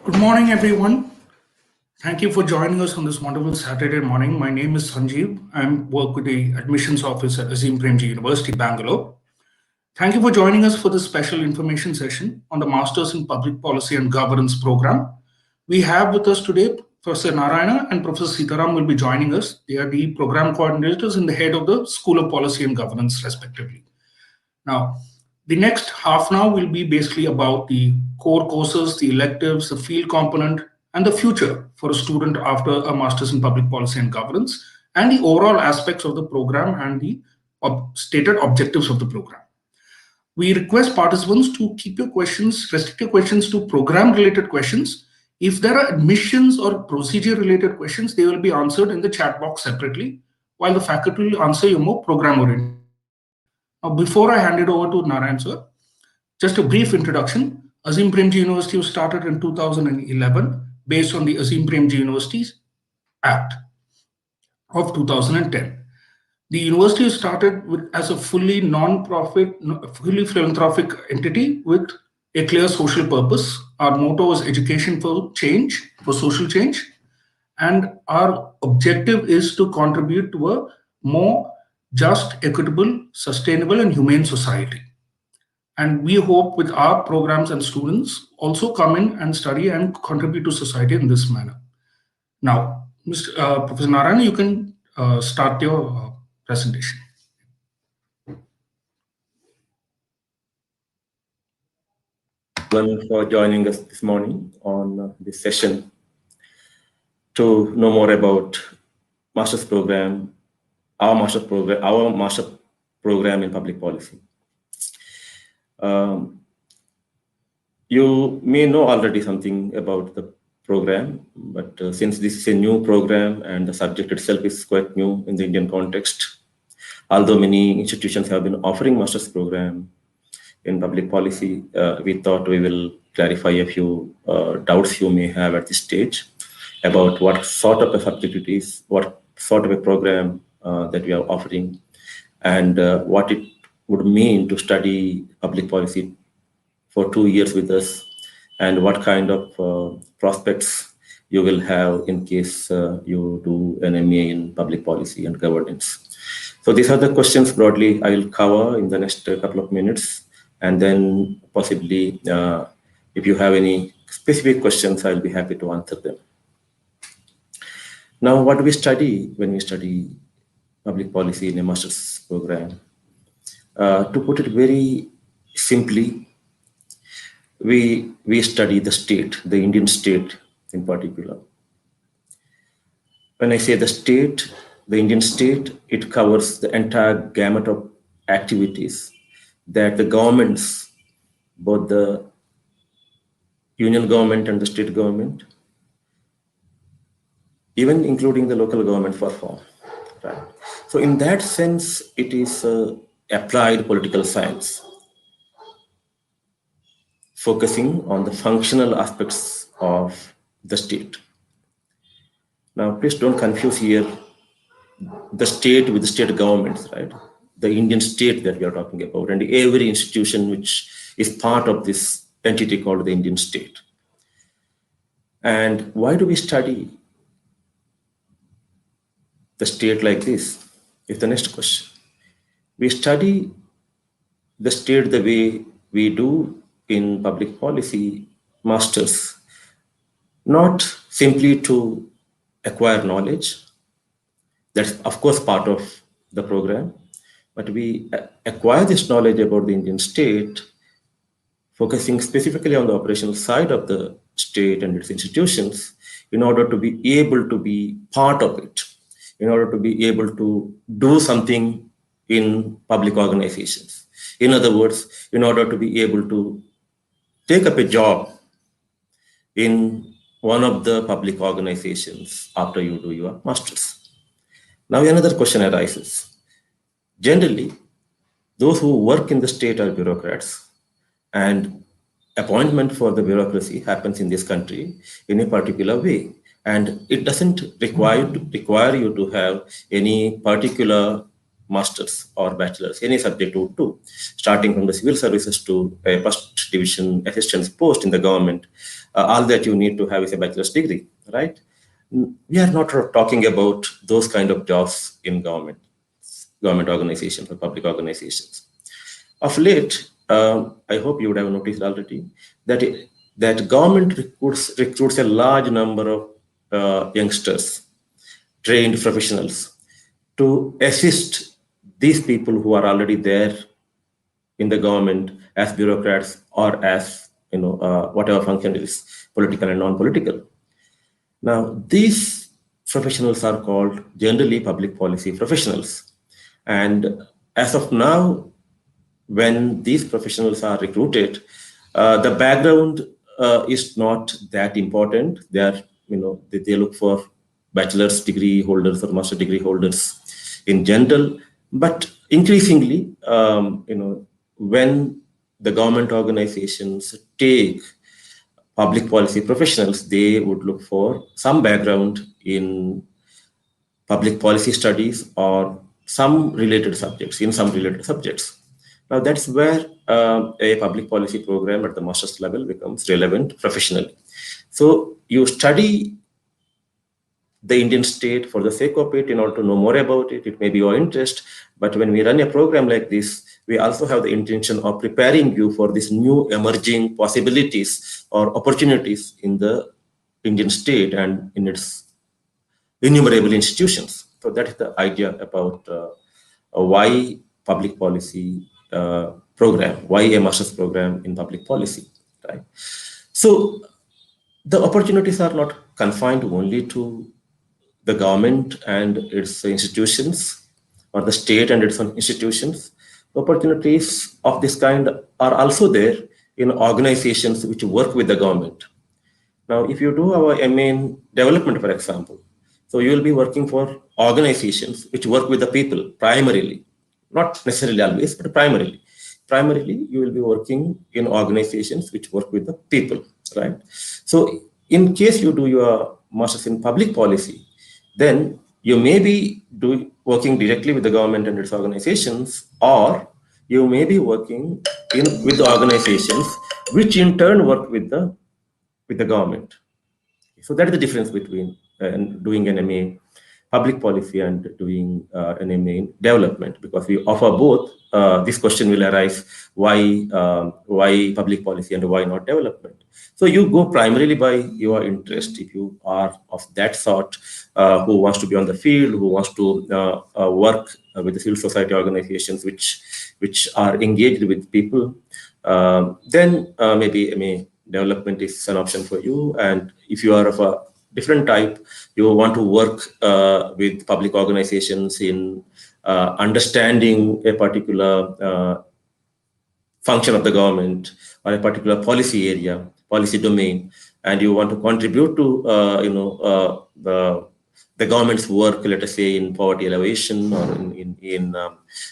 Good morning, everyone. Thank you for joining us on this wonderful Saturday morning. My name is Sanjeev. I work with the admissions office at Azim Premji University, Bangalore. Thank you for joining us for this special information session on the Masters in Public Policy and Governance program. We have with us today Professor Narayana and Professor Sitaram will be joining us. They are the program coordinators and the head of the School of Policy and Governance, respectively. Now, the next half an hour will be basically about the core courses, the electives, the field component, and the future for a student after a master's in public policy and governance, and the overall aspects of the program and the stated objectives of the program. We request participants to keep your questions, restrict your questions to program-related questions. If there are admissions or procedure-related questions, they will be answered in the chat box separately, while the faculty will answer your more program-oriented. Now, before I hand it over to Narayan sir, just a brief introduction. Azim Premji University was started in 2011 based on the Azim Premji University's Act of 2010. The university was started as a fully non-profit, fully philanthropic entity with a clear social purpose. Our motto is education for change, for social change. And our objective is to contribute to a more just, equitable, sustainable, and humane society. And we hope with our programs and students also come in and study and contribute to society in this manner. Now, Professor Narayana, you can start your presentation. Everyone for joining us this morning on this session to know more about master's program, our master program in public policy. You may know already something about the program, but since this is a new program and the subject itself is quite new in the Indian context, although many institutions have been offering master's program in public policy, we thought we will clarify a few doubts you may have at this stage about what sort of a subject it is, what sort of a program that we are offering, and what it would mean to study public policy for 2 years with us, and what kind of prospects you will have in case you do an MA in public policy and governance. So these are the questions broadly I will cover in the next couple of minutes, and then possibly if you have any specific questions, I'll be happy to answer them. Now, what do we study when we study public policy in a master's program? To put it very simply, we study the state, the Indian state in particular. When I say the state, the Indian state, it covers the entire gamut of activities that the governments, both the union government and the state government, even including the local government, perform. Right? So in that sense, it is applied political science, focusing on the functional aspects of the state. Now, please don't confuse here the state with the state governments, right? The Indian state that we are talking about, and every institution which is part of this entity called the Indian state. And why do we study the state like this is the next question. We study the state the way we do in public policy masters, not simply to acquire knowledge. That's of course part of the program, but we acquire this knowledge about the Indian state, focusing specifically on the operational side of the state and its institutions in order to be able to be part of it, in order to be able to do something in public organizations. In other words, in order to be able to take up a job in one of the public organizations after you do your master's. Now another question arises. Generally, those who work in the state are bureaucrats, and appointment for the bureaucracy happens in this country in a particular way. And it doesn't require you to have any particular master's or bachelor's, any subject would do, starting from the civil services to a first division assistant's post in the government. All that you need to have is a bachelor's degree, right? We are not talking about those kind of jobs in government organizations or public organizations. Of late, I hope you would have noticed already that government recruits a large number of youngsters, trained professionals, to assist these people who are already there in the government as bureaucrats or as whatever function it is, political and non-political. Now, these professionals are called generally public policy professionals, and as of now, when these professionals are recruited, the background is not that important. They are, they look for bachelor's degree holders or master degree holders in general. But increasingly, when the government organizations take public policy professionals, they would look for some background in public policy studies or some related subjects, Now that's where a public policy program at the master's level becomes relevant professionally. So you study the Indian state for the sake of it in order to know more about it. It may be your interest, but when we run a program like this, we also have the intention of preparing you for these new emerging possibilities or opportunities in the Indian state and in its innumerable institutions. So that is the idea about why public policy program, why a master's program in public policy, right? So the opportunities are not confined only to the government and its institutions or the state and its institutions. Opportunities of this kind are also there in organizations which work with the government. Now, if you do our MA in development, for example, so you will be working for organizations which work with the people primarily, not necessarily always, but primarily. Primarily, you will be working in organizations which work with the people, right? So in case you do your master's in public policy, then you may be working directly with the government and its organizations, or you may be working with the organizations which in turn work with the government. So that is the difference between doing an MA public policy and doing an MA in development, because we offer both. This question will arise: why public policy and why not development? So you go primarily by your interest. If you are of that sort, who wants to be on the field, who wants to work with the civil society organizations which are engaged with people, then maybe MA development is an option for you. And if you are of a different type, you want to work with public organizations in understanding a particular function of the government or a particular policy area, policy domain, and you want to contribute to the government's work, let us say in poverty elevation or in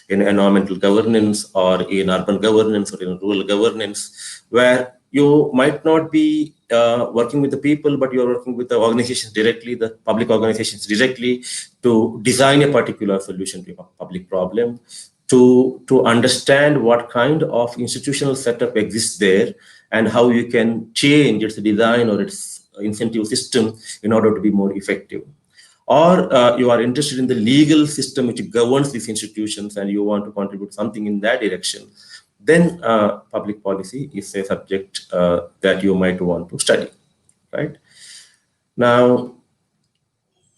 environmental governance or in urban governance or in rural governance, where you might not be working with the people, but you're working with the organizations directly, the public organizations directly, to design a particular solution to a public problem, to understand what kind of institutional setup exists there and how you can change its design or its incentive system in order to be more effective. Or you are interested in the legal system which governs these institutions and you want to contribute something in that direction, then public policy is a subject that you might want to study, right? Now,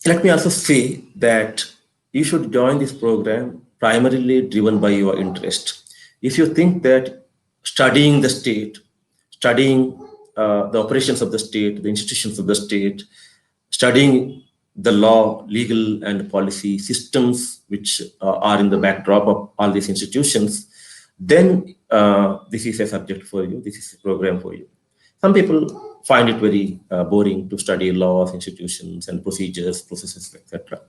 let me also say that you should join this program primarily driven by your interest. If you think that studying the state, studying the operations of the state, the institutions of the state, studying the law, legal and policy systems which are in the backdrop of all these institutions, then this is a subject for you, this is a program for you. Some people find it very boring to study laws, institutions and procedures, processes, etc.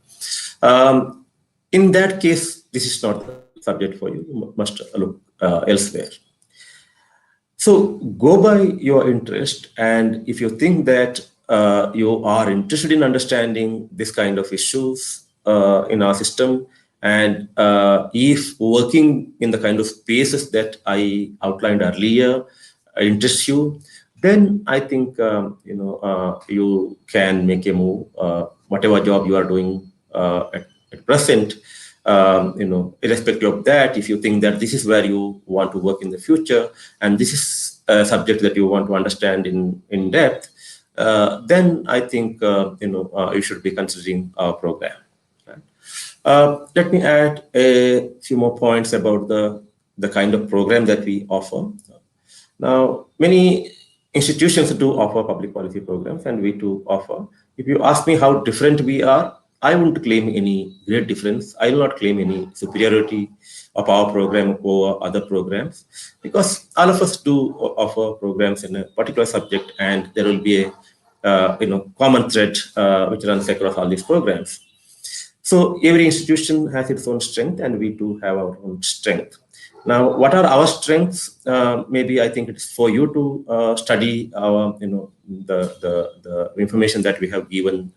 In that case, this is not the subject for you. You must look elsewhere. So go by your interest, and if you think that you are interested in understanding this kind of issues in our system, And if working in the kind of spaces that I outlined earlier interests you, then I think you can make a move. Whatever job you are doing at present, irrespective of that, if you think that this is where you want to work in the future, and this is a subject that you want to understand in depth, then I think you should be considering our program. Right? Let me add a few more points about the kind of program that we offer. Now, many institutions do offer public policy programs, and we do offer. If you ask me how different we are, I wouldn't claim any great difference. I will not claim any superiority of our program over other programs, because all of us do offer programs in a particular subject, and there will be a common thread which runs across all these programs. So every institution has its own strength, and we do have our own strength. Now, what are our strengths? Maybe I think it is for you to study our, the information that we have given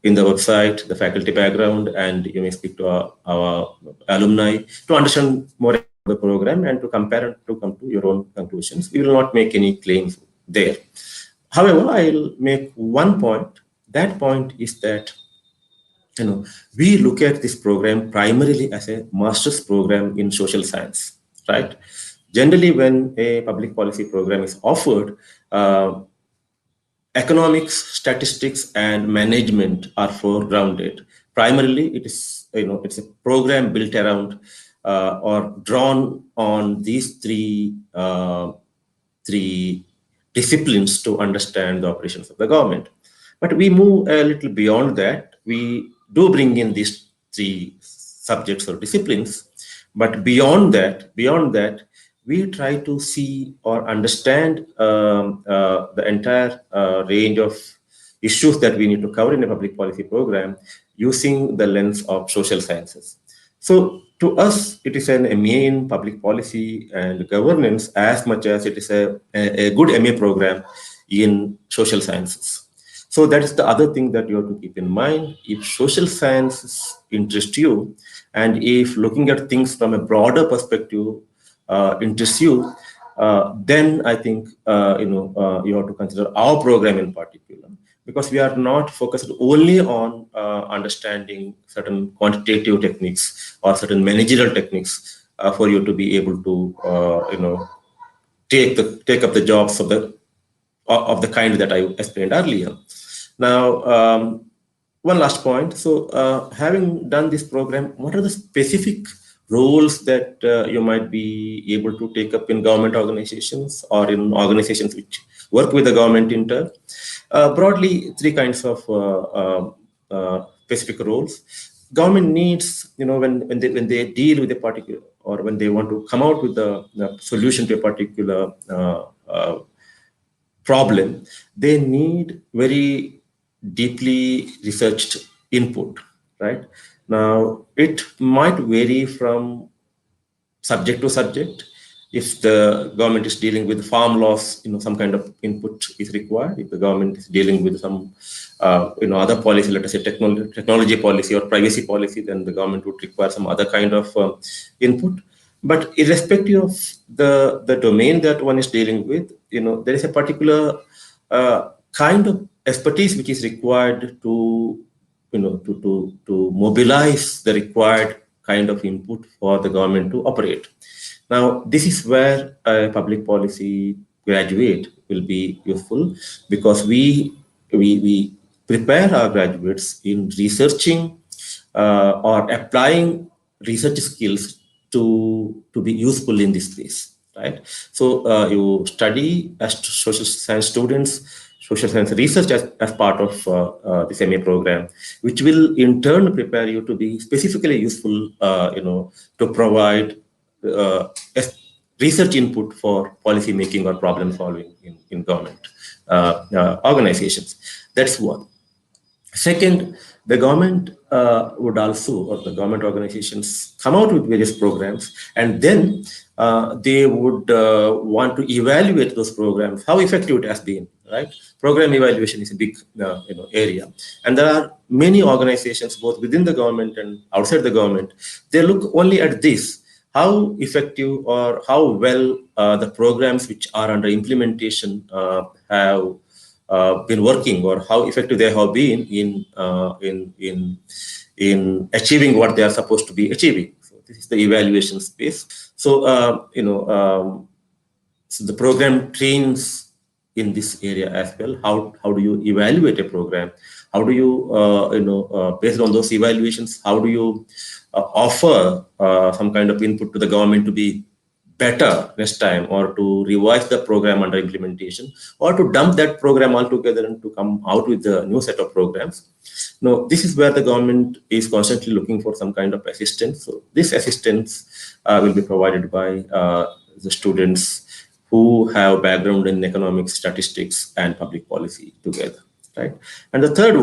in the website, the faculty background, and you may speak to our alumni to understand more about the program and to compare and to come to your own conclusions. We will not make any claims there. However, I'll make one point. That point is that we look at this program primarily as a master's program in social science, right? Generally, when a public policy program is offered, economics, statistics, and management are foregrounded. Primarily, it is it's a program built around or drawn on these three disciplines to understand the operations of the government. But we move a little beyond that. We do bring in these three subjects or disciplines, but beyond that, we try to see or understand the entire range of issues that we need to cover in a public policy program using the lens of social sciences. So to us, it is an MA in public policy and governance as much as it is a good MA program in social sciences. So that is the other thing that you have to keep in mind. If social sciences interest you, and if looking at things from a broader perspective interests you, then I think you have to consider our program in particular, because we are not focused only on understanding certain quantitative techniques or certain managerial techniques for you to be able to take up the jobs of the kind that I explained earlier. Now, one last point. So, having done this program, what are the specific roles that you might be able to take up in government organizations or in organizations which work with the government in turn? Broadly, three kinds of specific roles. Government needs, when they deal with a particular, or when they want to come out with the solution to a particular problem, they need very deeply researched input, right? Now, it might vary from subject to subject. If the government is dealing with farm laws, some kind of input is required. If the government is dealing with some, other policy, let us say technology policy or privacy policy, then the government would require some other kind of input. But irrespective of the domain that one is dealing with, there is a particular kind of expertise which is required to mobilize the required kind of input for the government to operate. Now, this is where a public policy graduate will be useful, because we prepare our graduates in researching or applying research skills to be useful in this space, right? So you study as social science students, social science research as part of this MA program, which will in turn prepare you to be specifically useful, to provide research input for policy making or problem solving in government organizations. That's one. Second, the government would also, or the government organizations, come out with various programs, and then they would want to evaluate those programs, how effective it has been, right? Program evaluation is a big area, and there are many organizations both within the government and outside the government. They look only at this, how effective or how well the programs which are under implementation have been working, or how effective they have been in achieving what they are supposed to be achieving. So this is the evaluation space. So so the program trains in this area as well. How do you evaluate a program? How do you based on those evaluations, how do you offer some kind of input to the government to be better next time, or to revise the program under implementation, or to dump that program altogether and to come out with a new set of programs? No, this is where the government is constantly looking for some kind of assistance. So this assistance will be provided by the students who have background in economics, statistics, and public policy together, right? And the third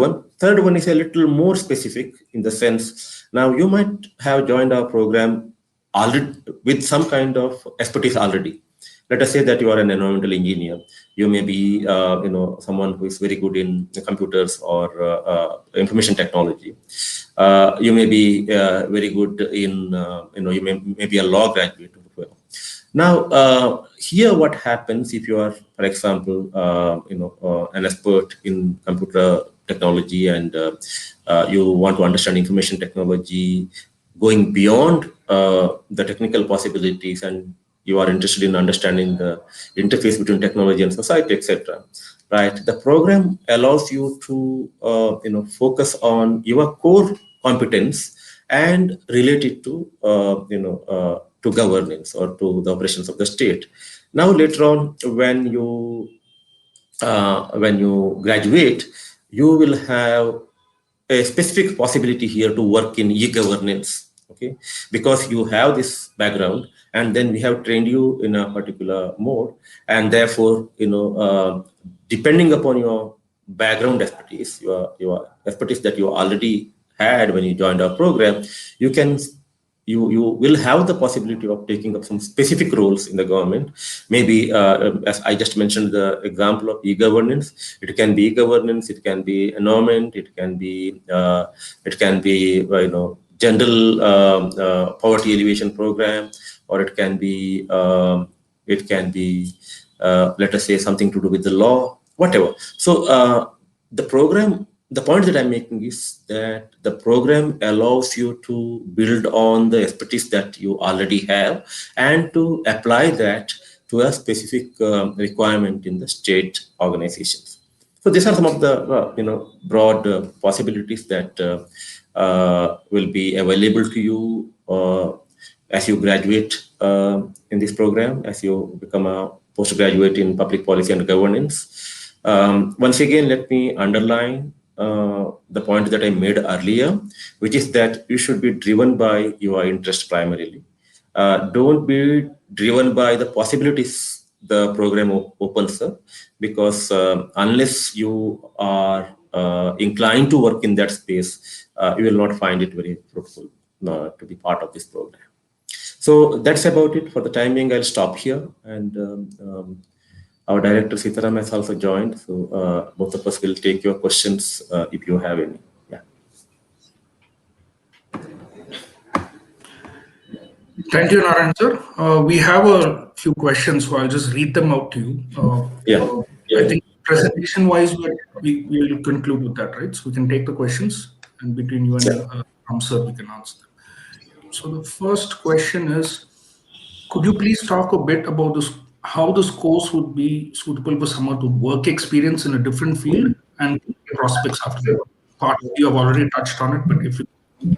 one is a little more specific in the sense, now you might have joined our program already with some kind of expertise already. Let us say that you are an environmental engineer. You may be, someone who is very good in computers or information technology. You may be very good in, you may be a law graduate. Now, here what happens if you are, for example, an expert in computer technology, and you want to understand information technology going beyond the technical possibilities, and you are interested in understanding the interface between technology and society, etc. Right? The program allows you to focus on your core competence and relate it to governance or to the operations of the state. Now, later on, when you graduate, you will have a specific possibility here to work in e-governance, okay? Because you have this background, and then we have trained you in a particular mode, and therefore, depending upon your background expertise, your expertise that you already had when you joined our program, you will have the possibility of taking up some specific roles in the government. Maybe, as I just mentioned, the example of e-governance. It can be e-governance, it can be environment, it can be general poverty alleviation program, or it can be let us say something to do with the law, whatever. So the point that I'm making is that the program allows you to build on the expertise that you already have and to apply that to a specific requirement in the state organizations. So these are some of the broad possibilities that will be available to you as you graduate in this program, as you become a postgraduate in public policy and governance. Once again, let me underline the point that I made earlier, which is that you should be driven by your interest primarily. Don't be driven by the possibilities the program opens up, because unless you are inclined to work in that space, you will not find it very fruitful to be part of this program. So that's about it for the time being. I'll stop here, and our director Sitaram has also joined, so both of us will take your questions if you have any. Yeah. Thank you, Narayan sir. We have a few questions, so I'll just read them out to you. I think presentation-wise, we will conclude with that, right? So we can take the questions, and between you and sir, we can answer them. So the first question is, could you please talk a bit about this, how this course would be suitable for someone with work experience in a different field and prospects after that? Part you have already touched on it, but if you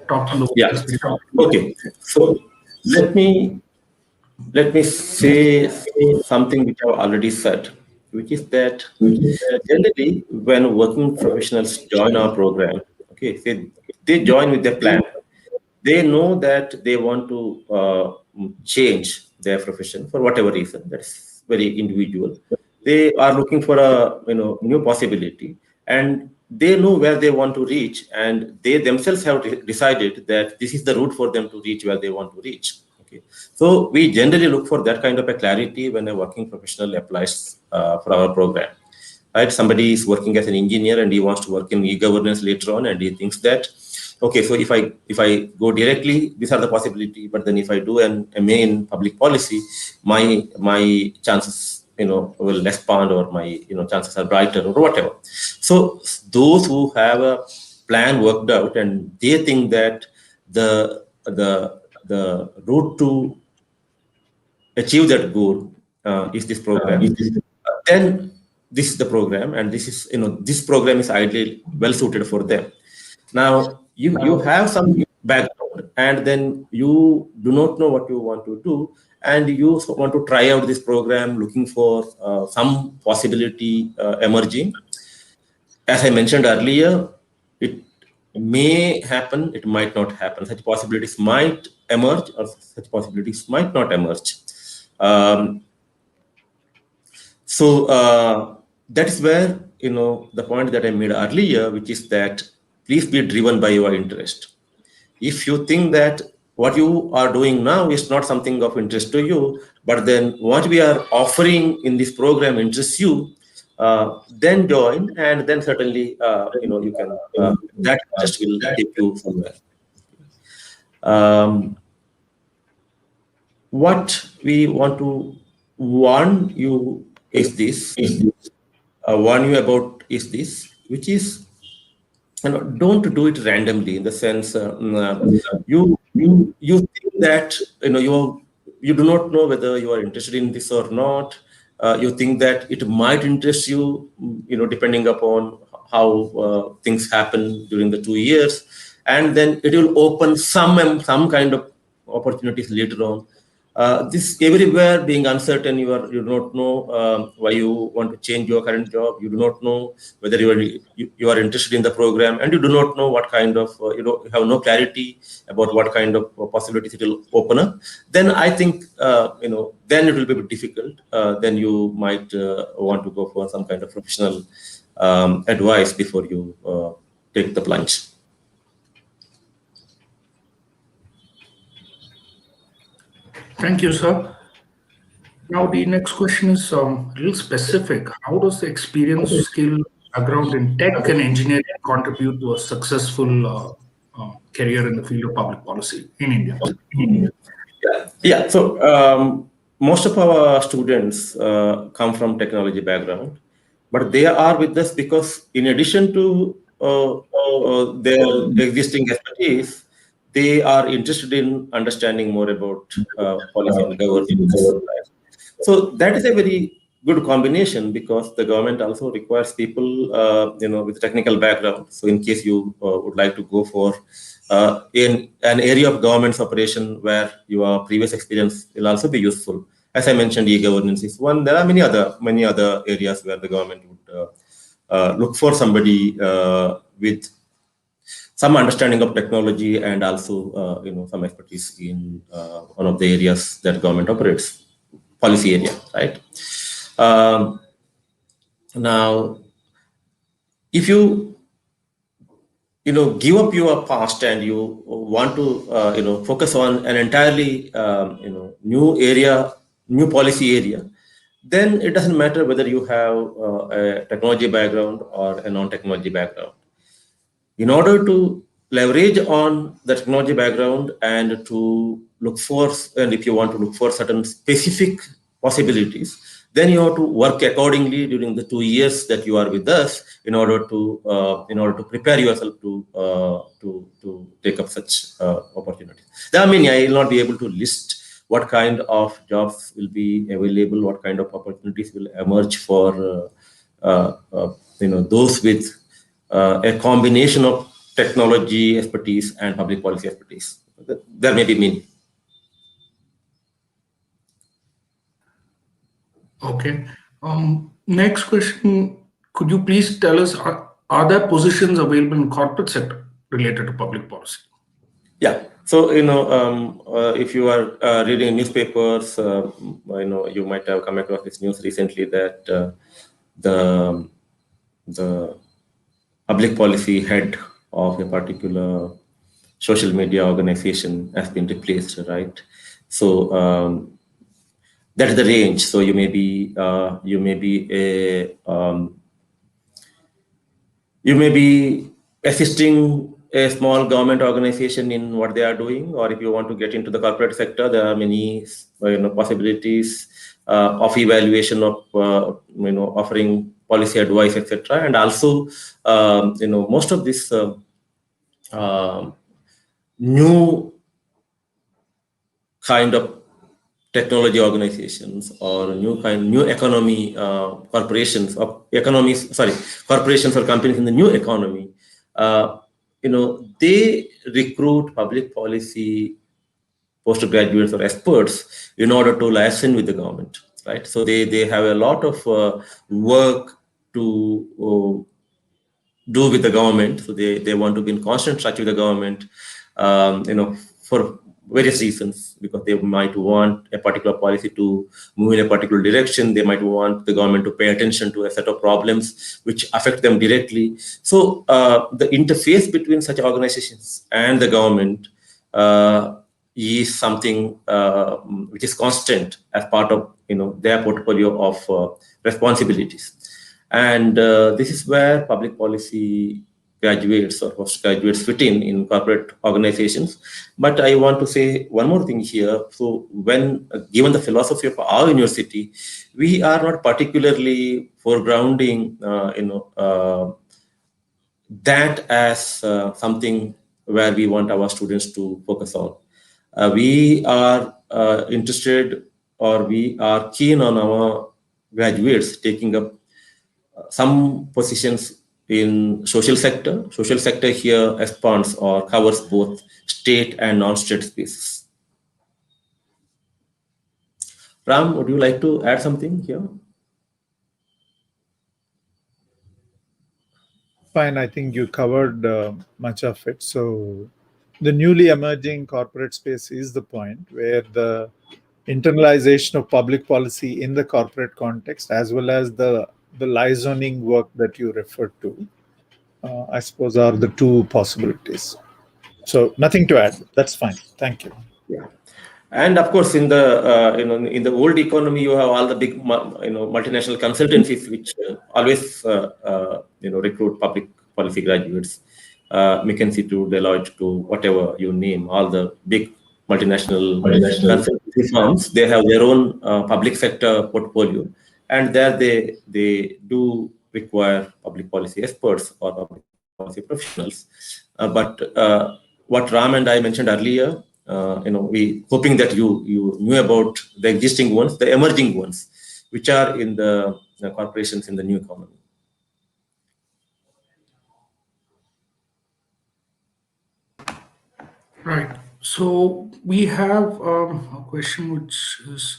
talk on the work experience. Okay. So let me say something which I've already said, which is that generally when working professionals join our program, okay, they join with their plan. They know that they want to change their profession for whatever reason. That's very individual. They are looking for a new possibility, and they know where they want to reach, and they themselves have decided that this is the route for them to reach where they want to reach. Okay, so we generally look for that kind of a clarity when a working professional applies for our program. Right, somebody is working as an engineer and he wants to work in e-governance later on, and he thinks that, okay, so if I go directly, these are the possibility, but then if I do an MA in public policy, my chances will expand, or my chances are brighter, or whatever. So those who have a plan worked out and they think that the route to achieve that goal is this program, then this is the program, and this program is ideally well suited for them. Now you have some background, and then you do not know what you want to do, and you want to try out this program looking for some possibility emerging. As I mentioned earlier, it may happen, it might not happen. Such possibilities might emerge, or such possibilities might not emerge. Um, so that is where the point that I made earlier, which is that please be driven by your interest. If you think that what you are doing now is not something of interest to you, but then what we are offering in this program interests you, then join, and then certainly you can that interest will take you somewhere. Um, what we want to warn you is this. Warn you about is this, which is, don't do it randomly, in the sense you think that you do not know whether you are interested in this or not. You think that it might interest you, depending upon how things happen during the 2 years, and then it will open some kind of opportunities later on. This everywhere being uncertain, you do not know why you want to change your current job. You do not know whether you are interested in the program, and you do not know what kind of you have no clarity about what kind of possibilities it will open up. Then I think then it will be a bit difficult. Then you might want to go for some kind of professional advice before you take the plunge. Thank you, sir. Now, the next question is real specific. How does the experience, skill, background in tech and engineering contribute to a successful career in the field of public policy in India? Yeah. So most of our students come from technology background, but they are with us because, in addition to their existing expertise, they are interested in understanding more about policy and governance. Right? So that is a very good combination, because the government also requires people, with technical background. So in case you would like to go for in an area of government's operation where your previous experience will also be useful. As I mentioned, e-governance is one. There are many other areas where the government would look for somebody with some understanding of technology, and also some expertise in one of the areas that government operates, policy area, right? Now, if you give up your past and you want to focus on an entirely new area, new policy area, then it doesn't matter whether you have a technology background or a non-technology background. In order to leverage on the technology background and to look for, and if you want to look for certain specific possibilities, then you have to work accordingly during the 2 years that you are with us, in order to prepare yourself to take up such opportunities. I mean, I will not be able to list what kind of jobs will be available, what kind of opportunities will emerge for those with a combination of technology expertise and public policy expertise. There may be many. Okay. Next question. Could you please tell us, are there positions available in corporate sector related to public policy? Yeah. So, if you are reading newspapers, you might have come across this news recently that the public policy head of a particular social media organization has been replaced, right? So that's the range. So you may be assisting a small government organization in what they are doing, or if you want to get into the corporate sector, there are many possibilities of evaluation of offering policy advice, etc. And also most of this new kind of technology organizations or new economy corporations or corporations or companies in the new economy, they recruit public policy postgraduates or experts in order to liaison with the government, right? So they have a lot of work to do with the government. So they want to be in constant touch with the government, for various reasons, because they might want a particular policy to move in a particular direction. They might want the government to pay attention to a set of problems which affect them directly. So the interface between such organizations and the government is something which is constant as part of their portfolio of responsibilities. And this is where public policy graduates or postgraduates fit in corporate organizations. But I want to say one more thing here. So when given the philosophy of our university, we are not particularly foregrounding that as something where we want our students to focus on. We are interested, or we are keen on our graduates taking up some positions in social sector. Social sector here expands or covers both state and non-state spaces. Ram, would you like to add something here? Fine, I think you covered much of it. So the newly emerging corporate space is the point where the internalization of public policy in the corporate context, as well as the liaising work that you referred to, I suppose are the two possibilities. So nothing to add. That's fine. Thank you. Yeah. And of course, in the in the old economy, you have all the big multinational consultancies which always recruit public policy graduates. McKinsey to Deloitte to whatever you name, all the big multinational consultancy firms, they have their own public sector portfolio, and there they do require public policy experts or public policy professionals. But what Ram and I mentioned earlier, we hoping that you knew about the existing ones, the emerging ones, which are in the corporations in the new economy. Right. So we have a question which is,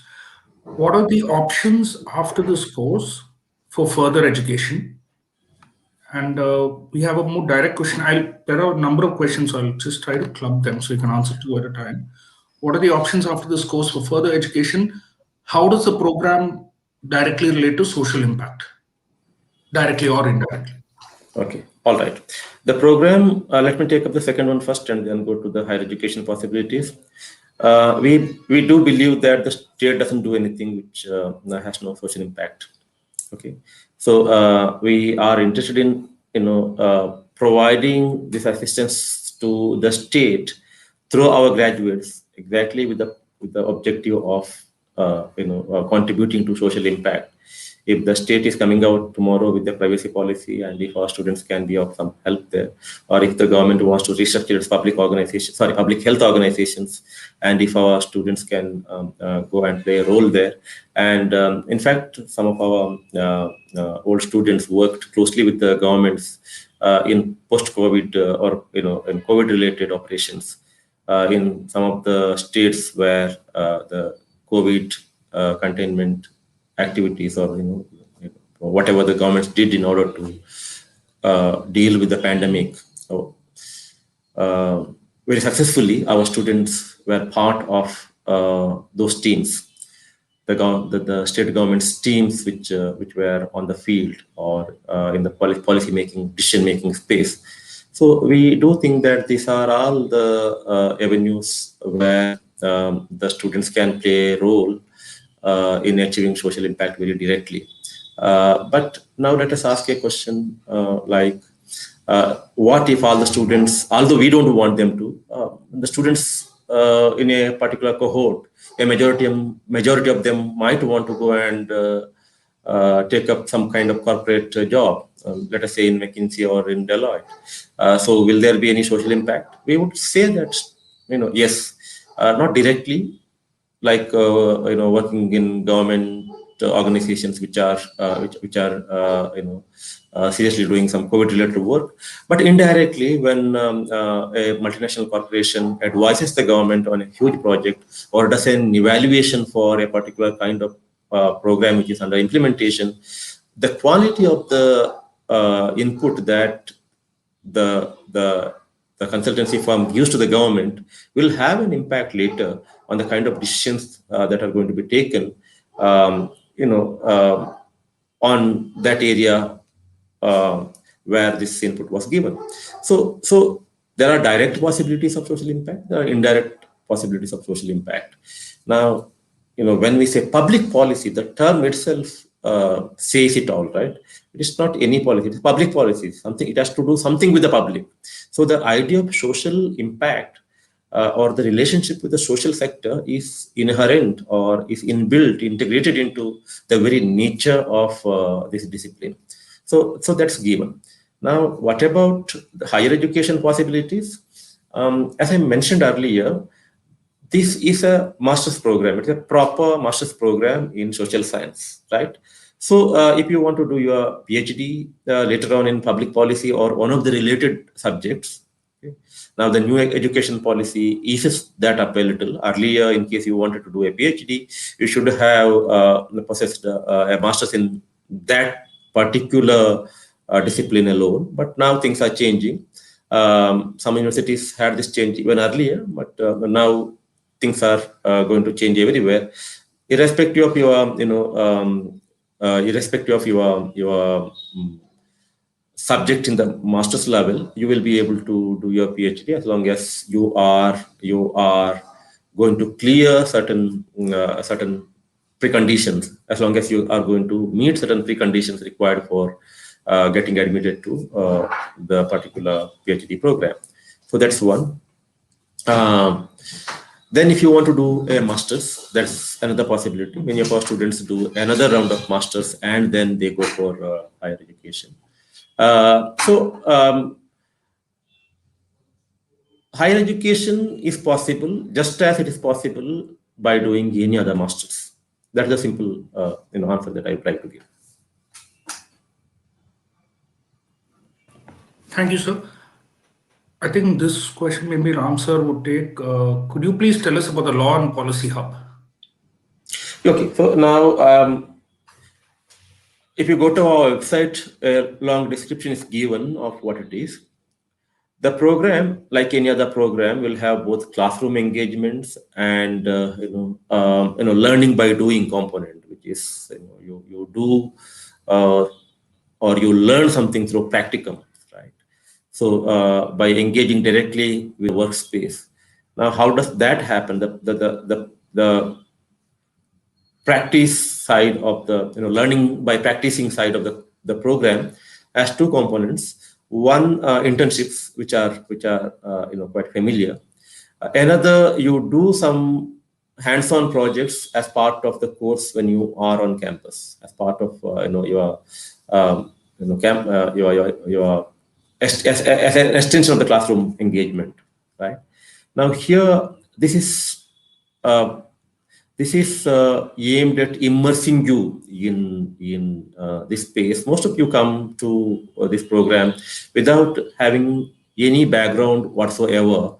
what are the options after this course for further education? And we have a more direct question. There are a number of questions, so I'll just try to club them so you can answer two at a time. What are the options after this course for further education? How does the program directly relate to social impact? Directly or indirectly? Okay, all right. The program, let me take up the second one first and then go to the higher education possibilities. We do believe that the state doesn't do anything which has no social impact. Okay, so we are interested in providing this assistance to the state through our graduates, exactly with the objective of contributing to social impact. If the state is coming out tomorrow with the privacy policy, and if our students can be of some help there, or if the government wants to restructure its public health organizations, and if our students can go and play a role there. And in fact, some of our old students worked closely with the governments in post-COVID or in COVID-related operations in some of the states where the COVID containment activities or whatever the governments did in order to deal with the pandemic. So, very successfully, our students were part of those teams. the state government's teams which were on the field or in the policy making, decision making space. So we do think that these are all the avenues where the students can play a role in achieving social impact very directly. But now let us ask a question what if all the students, although we don't want them to, the students in a particular cohort, a majority of them might want to go and take up some kind of corporate job, let us say in McKinsey or in Deloitte. So will there be any social impact? We would say that, yes, not directly, like working in government organizations which are seriously doing some COVID-related work, but indirectly when a multinational corporation advises the government on a huge project or does an evaluation for a particular kind of program which is under implementation, the quality of the input that the consultancy firm gives to the government will have an impact later on the kind of decisions that are going to be taken, on that area where this input was given. So there are direct possibilities of social impact. There are indirect possibilities of social impact. Now, when we say public policy, the term itself says it all, right? It is not any policy; it is public policy. It has to do something with the public. So the idea of social impact or the relationship with the social sector is inherent or is inbuilt, integrated into the very nature of this discipline. So that's given. Now, what about the higher education possibilities? As I mentioned earlier, this is a master's program. It's a proper master's program in social science, right? So if you want to do your PhD later on in public policy or one of the related subjects, okay. Now the new education policy eases that up a little. Earlier, in case you wanted to do a PhD, you should have possessed a master's in that particular discipline alone. But now things are changing. Some universities had this change even earlier, but now things are going to change everywhere, irrespective of your, subject in the master's level. You will be able to do your PhD as long as you are going to clear certain preconditions. As long as you are going to meet certain preconditions required for getting admitted to the particular PhD program. So that's one. Then if you want to do a master's, that's another possibility. Many of our students do another round of master's and then they go for higher education. Higher education is possible just as it is possible by doing any other master's. That's the simple answer that I would like to give. Thank you, sir. I think this question maybe Ram sir would take. Could you please tell us about the Law and Policy Hub? Okay, so now if you go to our website, a long description is given of what it is. The program, like any other program, will have both classroom engagements and learning by doing component, which is you do or you learn something through practicum, right? So by engaging directly with workspace. Now, how does that happen? The practice side of the learning by practicing side of the program has two components. One, internships, which are quite familiar. Another, you do some hands-on projects as part of the course when you are on campus, as part of your as an extension of the classroom engagement, right? Now here, this is aimed at immersing you in this space. Most of you come to this program without having any background whatsoever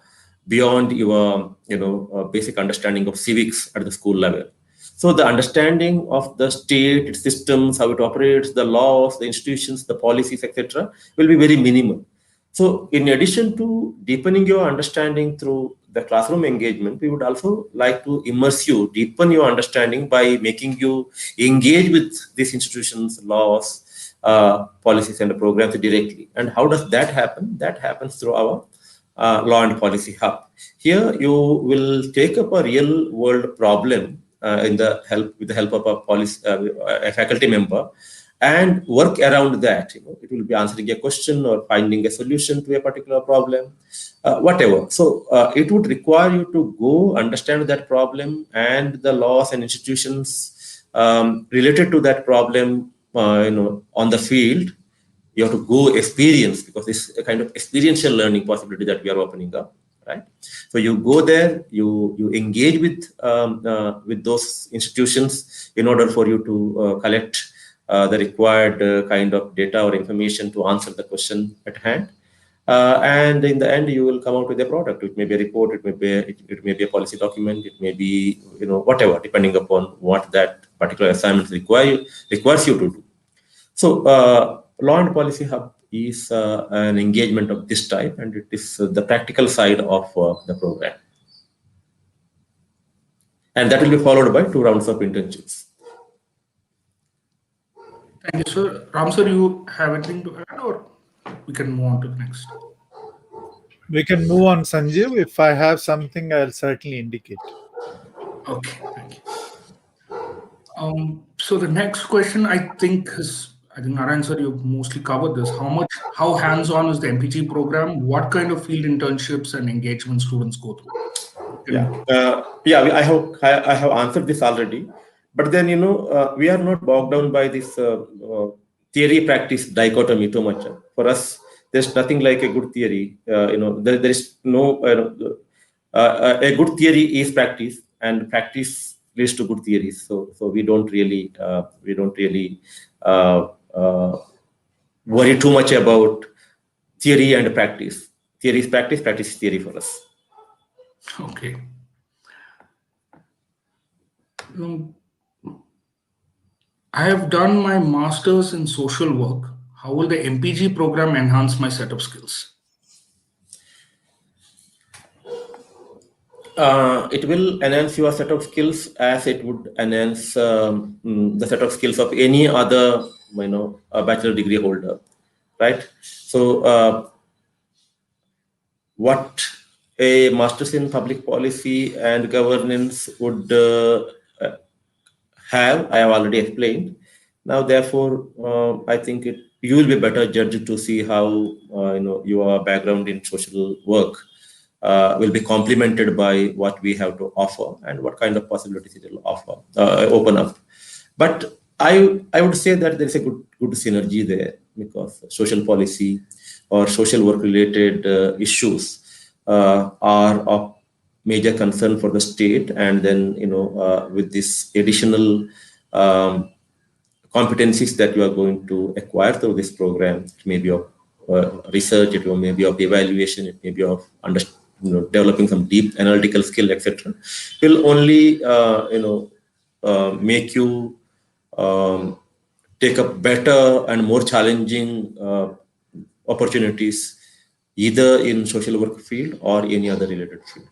beyond your basic understanding of civics at the school level. So the understanding of the state, its systems, how it operates, the laws, the institutions, the policies, etc., will be very minimal. So in addition to deepening your understanding through the classroom engagement, we would also like to immerse you, deepen your understanding by making you engage with these institutions, laws, policies, and programs directly. And how does that happen? That happens through our Law and Policy Hub. Here, you will take up a real world problem with the help of a faculty member, and work around that. It will be answering a question or finding a solution to a particular problem, whatever. So it would require you to go understand that problem and the laws and institutions related to that problem, on the field. You have to go experience, because it's a kind of experiential learning possibility that we are opening up, right? So you go there, you engage with those institutions in order for you to collect the required kind of data or information to answer the question at hand. And in the end, you will come out with a product. It may be a report, it may be a policy document, it may be whatever, depending upon what that particular assignment requires you to do. So Law and Policy Hub is an engagement of this type, and it is the practical side of the program. And that will be followed by 2 rounds of internships. Thank you, sir. Ram, sir, you have anything to add, or we can move on to the next? We can move on, Sanjeev. If I have something, I'll certainly indicate. Okay, thank you. So the next question, I think Narayan sir, you've mostly covered this. How hands-on is the MPG program? What kind of field internships and engagement students go through? I have answered this already, but then we are not bogged down by this theory practice dichotomy too much. For us, there's nothing like a good theory. There is no a good theory is practice, and practice leads to good theories. So we don't really worry too much about theory and practice. Theory is practice, practice is theory for us. Okay. I have done my master's in social work. How will the MPG program enhance my set of skills? It will enhance your set of skills as it would enhance the set of skills of any other, a bachelor degree holder, right? So what a master's in public policy and governance would have, I have already explained. Now, therefore, I think you will be better judged to see how your background in social work will be complemented by what we have to offer and what kind of possibilities it will open up. But I would say that there is a good synergy there, because social policy or social work related issues are of major concern for the state, and then with this additional competencies that you are going to acquire through this program, it may be of research, it may be of evaluation, it may be of developing some deep analytical skill, etc., will only make you take up better and more challenging opportunities, either in social work field or any other related field.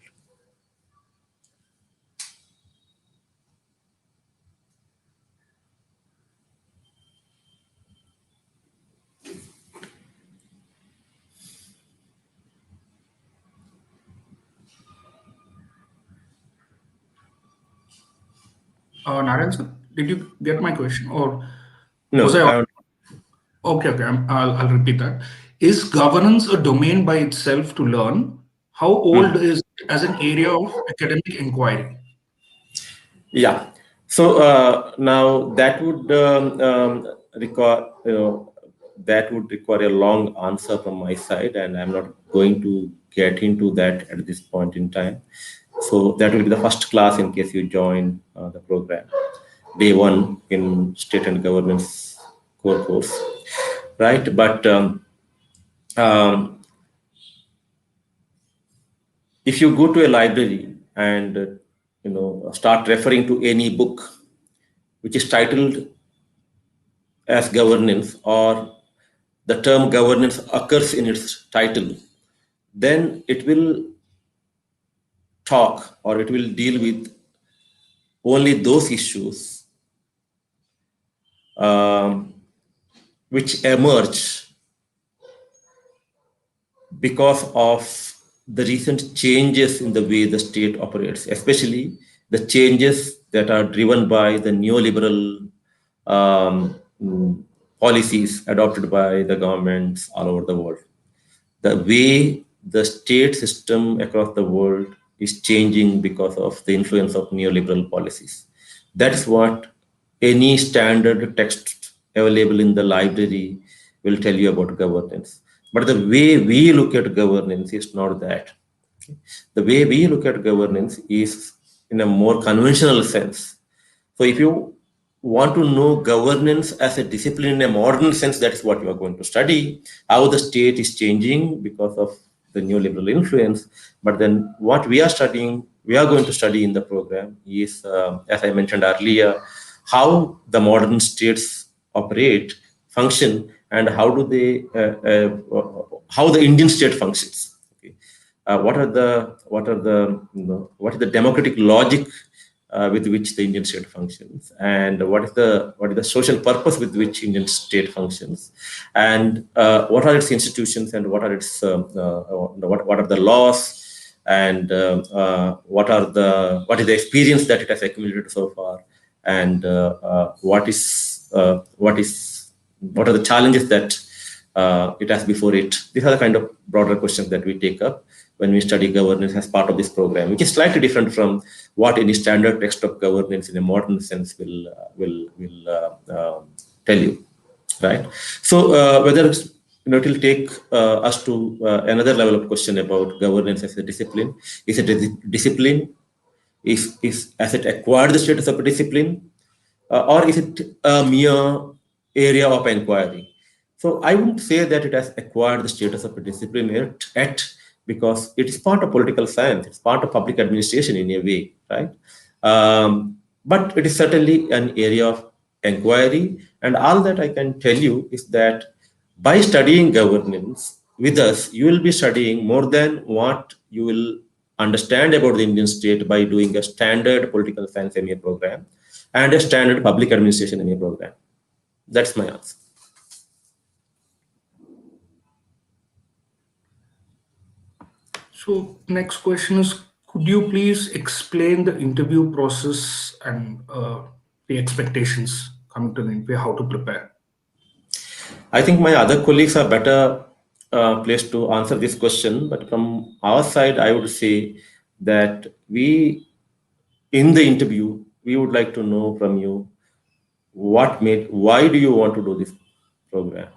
Narayan sir, did you get my question, or no? Was I okay. I'll repeat that. Is governance a domain by itself to learn? How old is it as an area of academic inquiry? Yeah. So now that would require a long answer from my side, and I'm not going to get into that at this point in time. So that will be the first class in case you join the program, day 1 in state and governance core course, right? But if you go to a library and start referring to any book which is titled as governance, or the term governance occurs in its title, then it will talk or it will deal with only those issues which emerge because of the recent changes in the way the state operates, especially the changes that are driven by the neoliberal policies adopted by the governments all over the world. The way the state system across the world is changing because of the influence of neoliberal policies. That's what any standard text available in the library will tell you about governance. But the way we look at governance is not that. The way we look at governance is in a more conventional sense. So if you want to know governance as a discipline in a modern sense, that is what you are going to study, how the state is changing because of the neoliberal influence. But then what we are studying, we are going to study in the program is, as I mentioned earlier, how the modern states operate, function, and how do they, how the Indian state functions. Okay. What is the democratic logic with which the Indian state functions, and what is the social purpose with which Indian state functions, and what are its institutions, and what are its what are the laws, and what is the experience that it has accumulated so far, and what are the challenges that it has before it. These are the kind of broader questions that we take up when we study governance as part of this program, which is slightly different from what any standard text of governance in a modern sense will tell you, right? So whether it will take us to another level of question about governance as a discipline. Is it a discipline? Has it acquired the status of a discipline, or is it a mere area of inquiry? So I wouldn't say that it has acquired the status of a discipline yet, because it is part of political science, it's part of public administration in a way, right? But it is certainly an area of inquiry, and all that I can tell you is that by studying governance with us, you will be studying more than what you will understand about the Indian state by doing a standard political science MA program and a standard public administration MA program. That's my answer. So next question is, could you please explain the interview process and the expectations coming to the interview, how to prepare? I think my other colleagues are better placed to answer this question, but from our side, I would say that in the interview, we would like to know from you why do you want to do this program?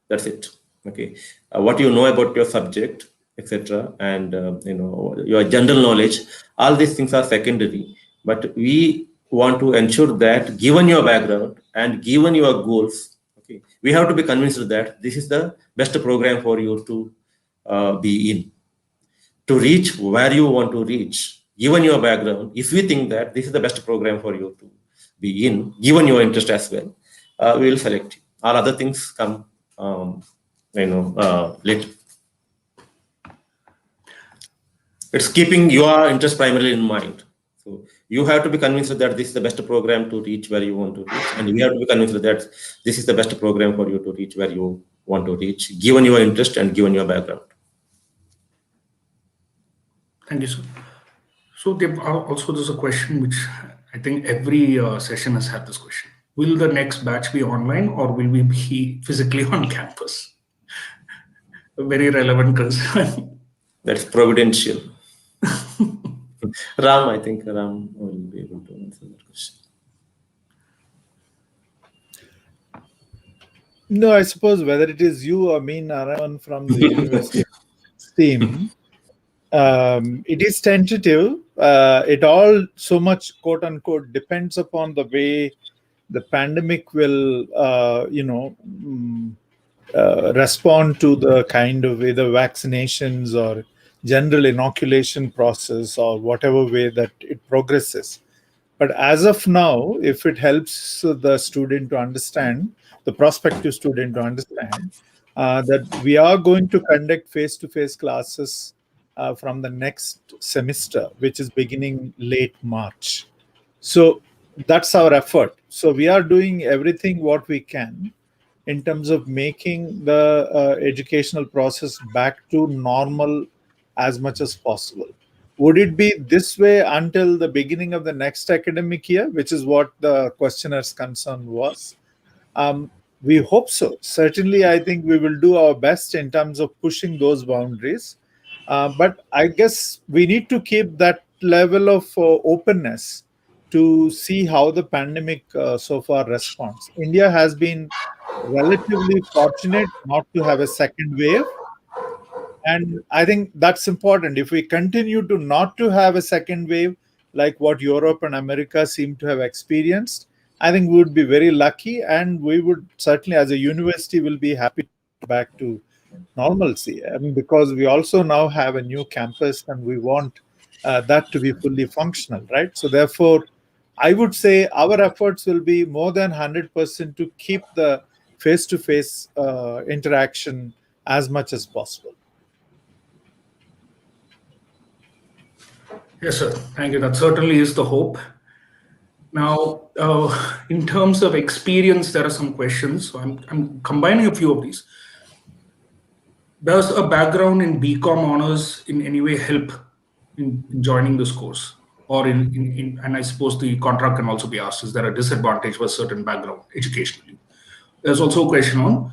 That's it. Okay. What you know about your subject, etc., and your general knowledge. All these things are secondary, but we want to ensure that, given your background and given your goals, okay, we have to be convinced that this is the best program for you to be in, to reach where you want to reach. Given your background, if we think that this is the best program for you to be in, given your interest as well, we will select you. All other things come later. It's keeping your interest primarily in mind. So you have to be convinced that this is the best program to reach where you want to reach, and you have to be convinced that this is the best program for you to reach where you want to reach, given your interest and given your background. Thank you, sir. So there's a question which I think every session has had this question. Will the next batch be online, or will we be physically on campus? Very relevant concern. That's providential. Ram, I think Ram will be able to answer that question. No, I suppose whether it is you or me, Narayan, from the university team, it is tentative. It all so much, quote unquote, depends upon the way the pandemic will, respond to the kind of either vaccinations or general inoculation process, or whatever way that it progresses. But as of now, if it helps the student to understand, the prospective student to understand that we are going to conduct face-to-face classes from the next semester, which is beginning late March. So that's our effort. So we are doing everything what we can in terms of making the educational process back to normal as much as possible. Would it be this way until the beginning of the next academic year, which is what the questioner's concern was? Um, we hope so. Certainly, I think we will do our best in terms of pushing those boundaries. But I guess we need to keep that level of openness to see how the pandemic so far responds. India has been relatively fortunate not to have a second wave, and I think that's important. If we continue to not to have a second wave like what Europe and America seem to have experienced, I think we would be very lucky, and we would certainly, as a university, will be happy to go back to normalcy. I mean, because we also now have a new campus and we want that to be fully functional, right? So therefore, I would say our efforts will be more than 100% to keep the face-to-face interaction as much as possible. Yes, sir. Thank you. That certainly is the hope. Now, in terms of experience, there are some questions. So I'm combining a few of these. Does a background in BCom honors in any way help in joining this course? Or and I suppose the contract can also be asked, is there a disadvantage for a certain background educationally? There's also a question on,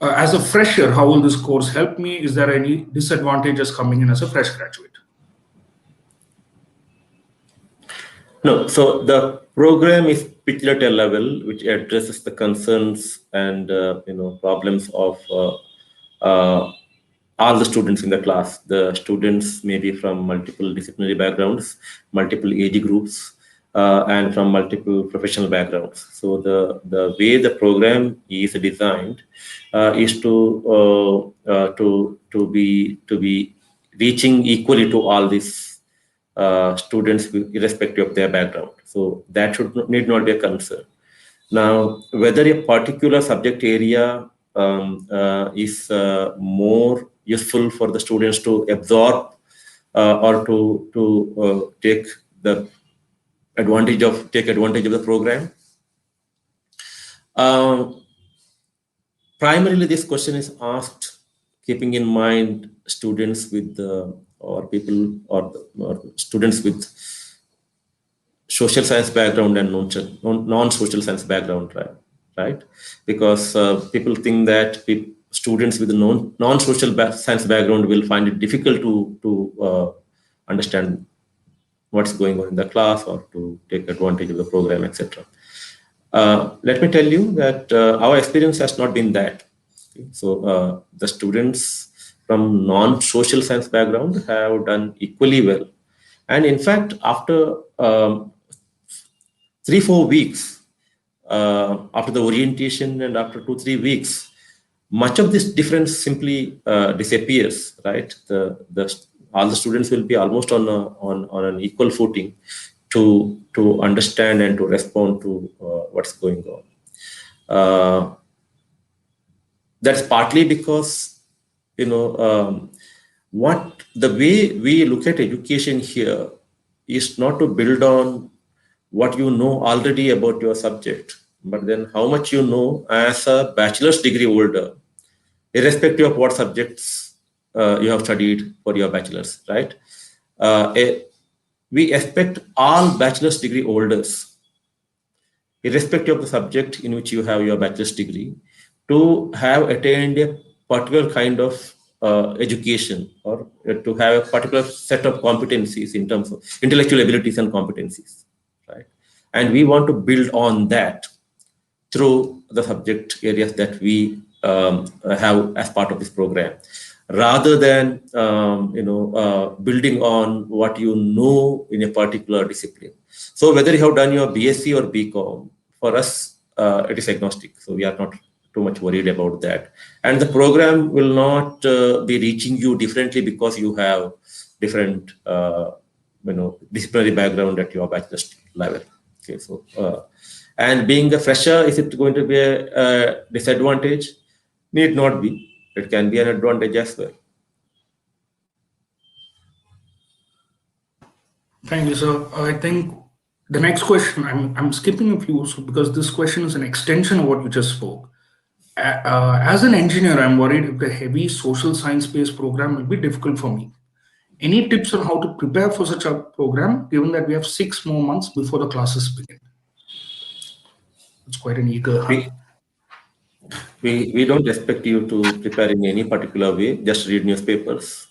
as a fresher, how will this course help me? Is there any disadvantages coming in as a fresh graduate? No, so the program is pitched at a level which addresses the concerns and problems of all the students in the class. The students may be from multiple disciplinary backgrounds, multiple age groups, and from multiple professional backgrounds. So the way the program is designed is to be reaching equally to all these students irrespective of their background. So that need not be a concern. Now, whether a particular subject area is more useful for the students to absorb or to take advantage of the program. Primarily, this question is asked keeping in mind students with or people or students with social science background and non-social science background, right? Because people think that students with a non-social science background will find it difficult to understand what's going on in the class or to take advantage of the program, etc. Let me tell you that our experience has not been that. So the students from non-social science background have done equally well. And in fact, after 3-4 weeks, after the orientation and after 2-3 weeks, much of this difference simply disappears, right? All the students will be almost on an equal footing to understand and to respond to what's going on. That's partly because what the way we look at education here is not to build on what you know already about your subject, but then how much you know as a bachelor's degree holder, irrespective of what subjects you have studied for your bachelor's, right? We expect all bachelor's degree holders, irrespective of the subject in which you have your bachelor's degree, to have attained a particular kind of education or to have a particular set of competencies in terms of intellectual abilities and competencies, right? And we want to build on that through the subject areas that we have as part of this program, rather than building on what you know in a particular discipline. So whether you have done your BSc or BCom, for us it is agnostic. So we are not too much worried about that, and the program will not be reaching you differently because you have different disciplinary background at your bachelor's level. Okay, so and being a fresher, is it going to be a disadvantage? Need not be. it can be an advantage as well. Thank you, sir. I think the next question, I'm skipping a few because this question is an extension of what you just spoke. As an engineer, I'm worried if the heavy social science-based program will be difficult for me. Any tips on how to prepare for such a program, given that we have 6 more months before the classes begin? It's quite an eager. We don't expect you to prepare in any particular way. Just read newspapers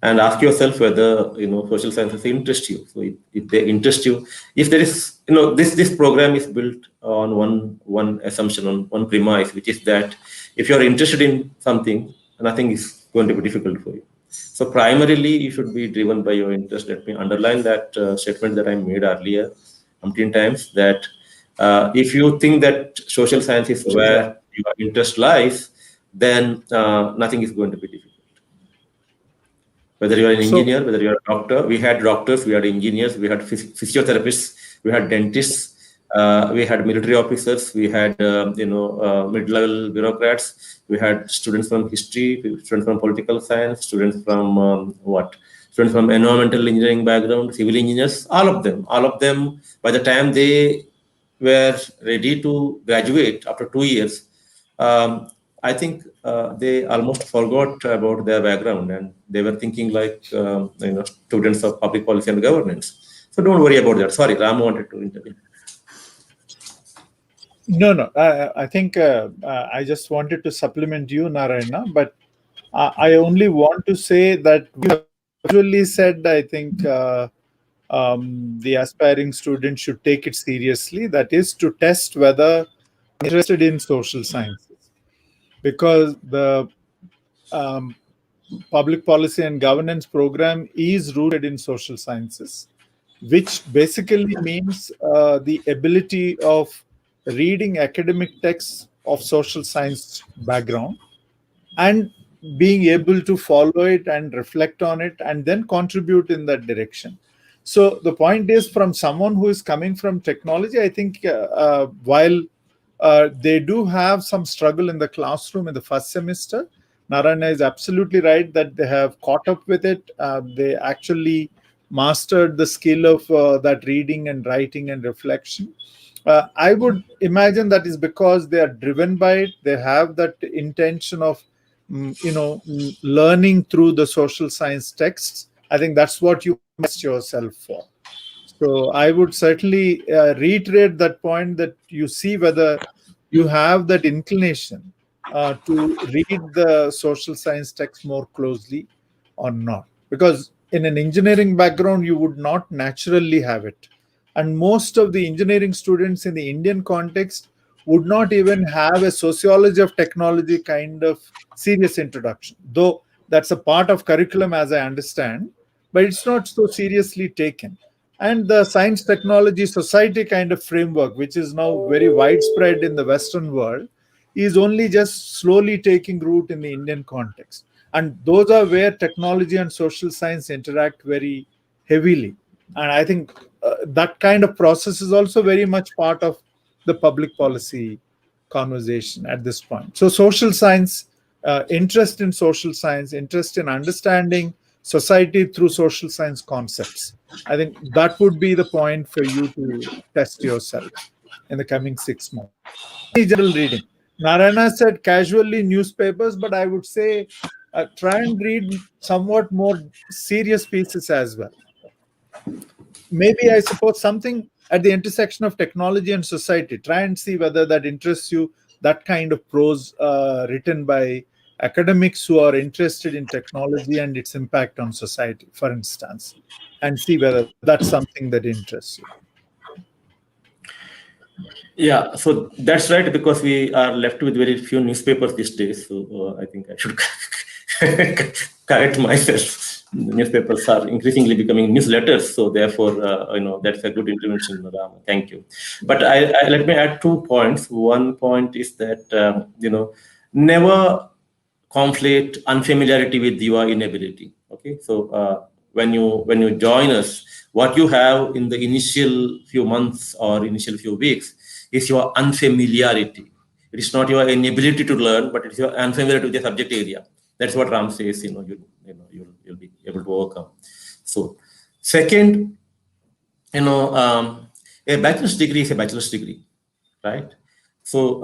and ask yourself whether social sciences interest you. So if they interest you, if there is this program is built on one assumption, on one premise, which is that if you are interested in something, nothing is going to be difficult for you. So primarily you should be driven by your interest. Let me underline that statement that I made earlier umpteen times, that if you think that social science is where your interest lies, then nothing is going to be difficult. Whether you are an engineer, whether you are a doctor, we had doctors, we had engineers, we had physiotherapists, we had dentists, we had military officers, we had mid-level bureaucrats, we had students from history, students from political science, students from students from environmental engineering background, civil engineers, all of them. By the time they were ready to graduate after 2 years, I think they almost forgot about their background, and they were thinking like students of public policy and governance. So don't worry about that. Sorry, Ram wanted to intervene. No. I think I just wanted to supplement you, Narayana, but I only want to say that we have usually said, I think the aspiring student should take it seriously. That is to test whether interested in social sciences, because the public policy and governance program is rooted in social sciences, which basically means the ability of reading academic texts of social science background and being able to follow it and reflect on it and then contribute in that direction. So the point is, from someone who is coming from technology, I think while they do have some struggle in the classroom in the first semester, Narayana is absolutely right that they have caught up with it. They actually mastered the skill of that reading and writing and reflection. I would imagine that is because they are driven by it. They have that intention of learning through the social science texts. I think that's what you test yourself for. So I would certainly reiterate that point, that you see whether you have that inclination to read the social science text more closely or not. Because in an engineering background, you would not naturally have it. And most of the engineering students in the Indian context would not even have a sociology of technology kind of serious introduction, though that's a part of curriculum as I understand, but it's not so seriously taken. And the science technology society kind of framework, which is now very widespread in the Western world, is only just slowly taking root in the Indian context. And those are where technology and social science interact very heavily. And I think that kind of process is also very much part of the public policy conversation at this point. So social science, interest in social science, interest in understanding society through social science concepts, I think that would be the point for you to test yourself in the coming 6 months. General reading. Narayana said casually newspapers, but I would say try and read somewhat more serious pieces as well. Maybe, I suppose, something at the intersection of technology and society. Try and see whether that interests you, that kind of prose written by academics who are interested in technology and its impact on society, for instance, and see whether that's something that interests you. Yeah, so that's right, because we are left with very few newspapers these days. So I think I should correct myself. Newspapers are increasingly becoming newsletters, so therefore, that's a good intervention, Ram. Thank you. But I let me add 2 points. One point is that never conflate unfamiliarity with your inability. Okay, so when you join us, what you have in the initial few months or initial few weeks is your unfamiliarity. It is not your inability to learn, but it's your unfamiliarity with the subject area. That's what Ram says. You'll be able to overcome. So, second, a bachelor's degree is a bachelor's degree, right? So,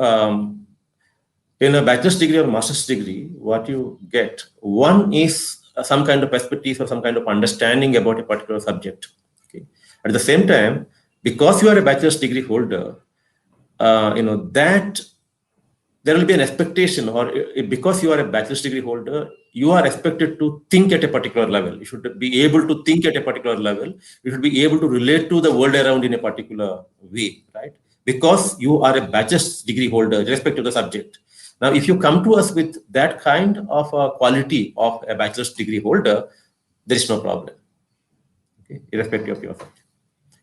in a bachelor's degree or master's degree, what you get, one is some kind of expertise or some kind of understanding about a particular subject. Okay. At the same time, because you are a bachelor's degree holder, that there will be an expectation, or because you are a bachelor's degree holder, you are expected to think at a particular level. You should be able to think at a particular level. You should be able to relate to the world around in a particular way, right? Because you are a bachelor's degree holder, respect to the subject. Now, if you come to us with that kind of a quality of a bachelor's degree holder, there is no problem, okay, irrespective of your subject.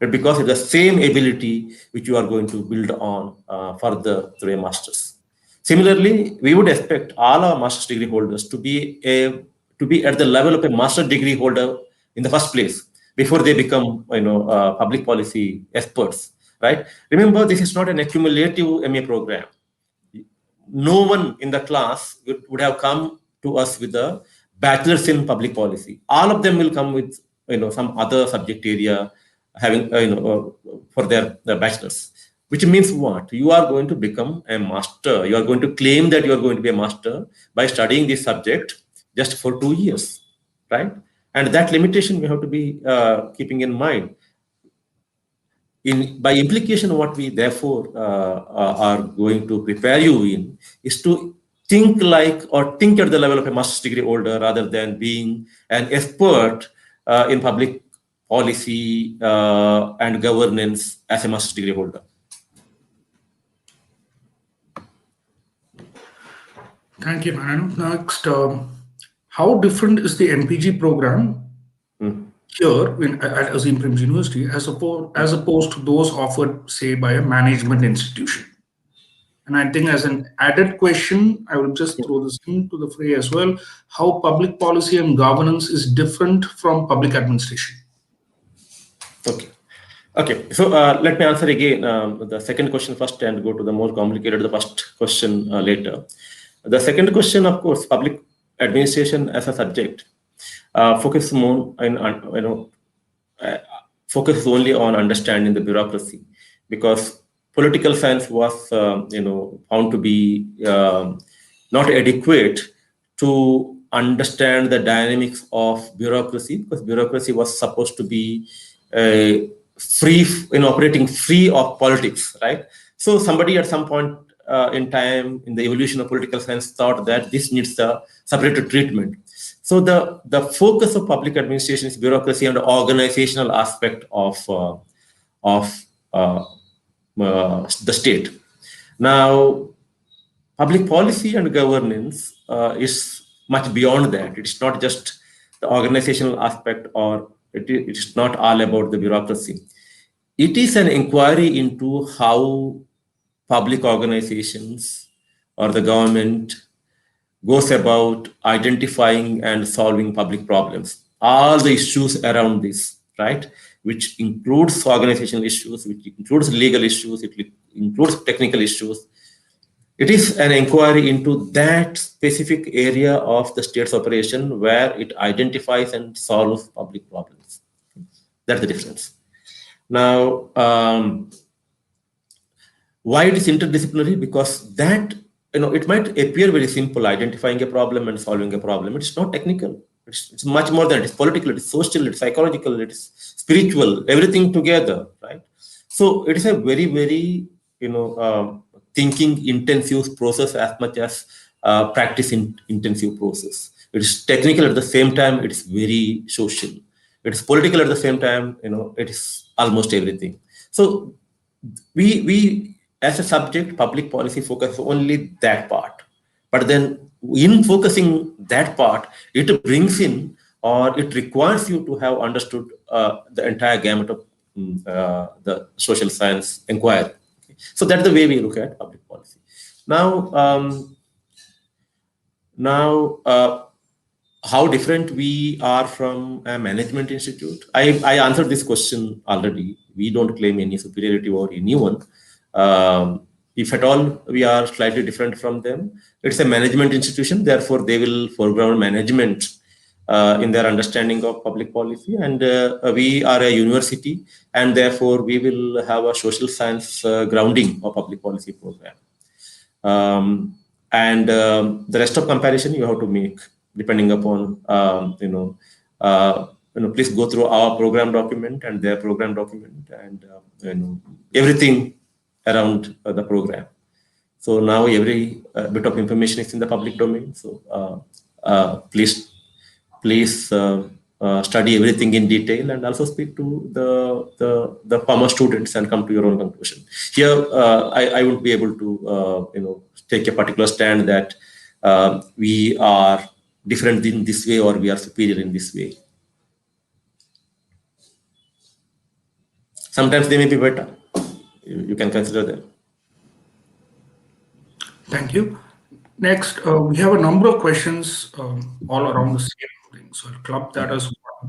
But because it's the same ability which you are going to build on further through a master's. Similarly, we would expect all our master's degree holders to be at the level of a master's degree holder in the first place before they become, public policy experts, right? Remember, this is not an accumulative MA program. No one in the class would have come to us with a bachelor's in public policy. All of them will come with, some other subject area having, for their bachelor's. Which means what? You are going to become a master. You are going to claim that you are going to be a master by studying this subject just for 2 years, right? And that limitation we have to be keeping in mind. By implication, what we therefore are going to prepare you in is to think at the level of a master's degree holder rather than being an expert in public policy and governance as a master's degree holder. Thank you, Narayan. Next, how different is the NPG program here at Azim Premji University as opposed to those offered, say, by a management institution? And I think as an added question, I will just throw this into the fray as well, how public policy and governance is different from public administration. Okay. So let me answer again the second question first and go to the more complicated, the first question later. The second question, of course, public administration as a subject focuses more focuses only on understanding the bureaucracy, because political science was found to be not adequate to understand the dynamics of bureaucracy, because bureaucracy was supposed to be operating free of politics, right? So somebody at some point in time in the evolution of political science thought that this needs a separated treatment. So the focus of public administration is bureaucracy and the organizational aspect of the state. Now, public policy and governance is much beyond that. It's not just the organizational aspect, or it is not all about the bureaucracy. It is an inquiry into how public organizations or the government goes about identifying and solving public problems. All the issues around this, right? Which includes organizational issues, which includes legal issues, it includes technical issues. It is an inquiry into that specific area of the state's operation where it identifies and solves public problems. That's the difference. Now, why it is interdisciplinary? Because that, it might appear very simple, identifying a problem and solving a problem. It's not technical. It's much more than it. It's political, it's social, it's psychological, it's spiritual, everything together, right? So it is a very, very, thinking intensive process as much as practice intensive process. It is technical at the same time, it is very social. It is political at the same time, it is almost everything. So we as a subject, public policy focus only that part. But then in focusing that part, it brings in, or it requires you to have understood the entire gamut of the social science inquiry. Okay. So that's the way we look at public policy. Now, how different we are from a management institute? I answered this question already. We don't claim any superiority over anyone. if at all we are slightly different from them, it's a management institution. Therefore, they will foreground management in their understanding of public policy. And we are a university, and therefore we will have a social science grounding of public policy program. And the rest of comparison you have to make depending upon please go through our program document and their program document, and everything around the program. So now every bit of information is in the public domain. So please study everything in detail, and also speak to the former students and come to your own conclusion. Here, I won't be able to take a particular stand that we are different in this way or we are superior in this way. Sometimes they may be better. You can consider them. Thank you. Next, we have a number of questions all around the same thing. So I'll club that as one.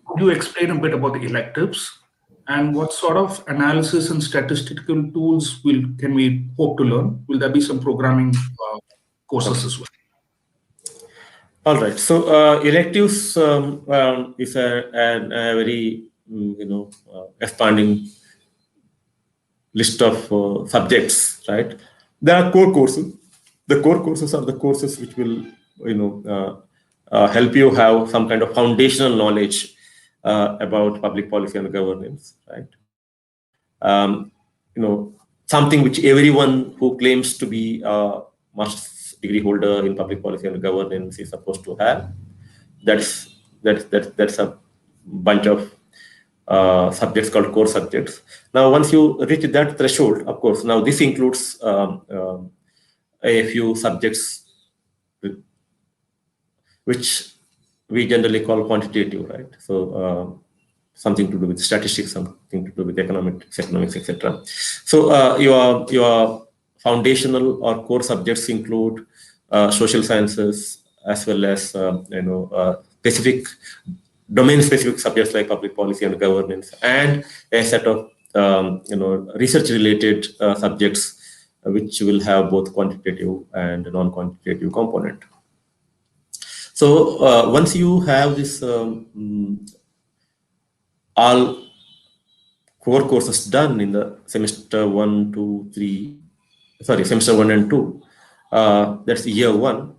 Could you explain a bit about the electives and what sort of analysis and statistical tools can we hope to learn? Will there be some programming courses as well? All right. So electives is a very expanding list of subjects, right? There are core courses. The core courses are the courses which will help you have some kind of foundational knowledge about public policy and governance, right? Something which everyone who claims to be a master's degree holder in public policy and governance is supposed to have. That's a bunch of subjects called core subjects. Now, once you reach that threshold, of course, now this includes a few subjects which we generally call quantitative, right? So something to do with statistics, something to do with economics, etc. So your foundational or core subjects include social sciences, as well as specific domain-specific subjects like public policy and governance, and a set of research-related subjects which will have both quantitative and non-quantitative component. So once you have this all core courses done in the semester 1, 2, 3, semester 1 and 2, that's year 1.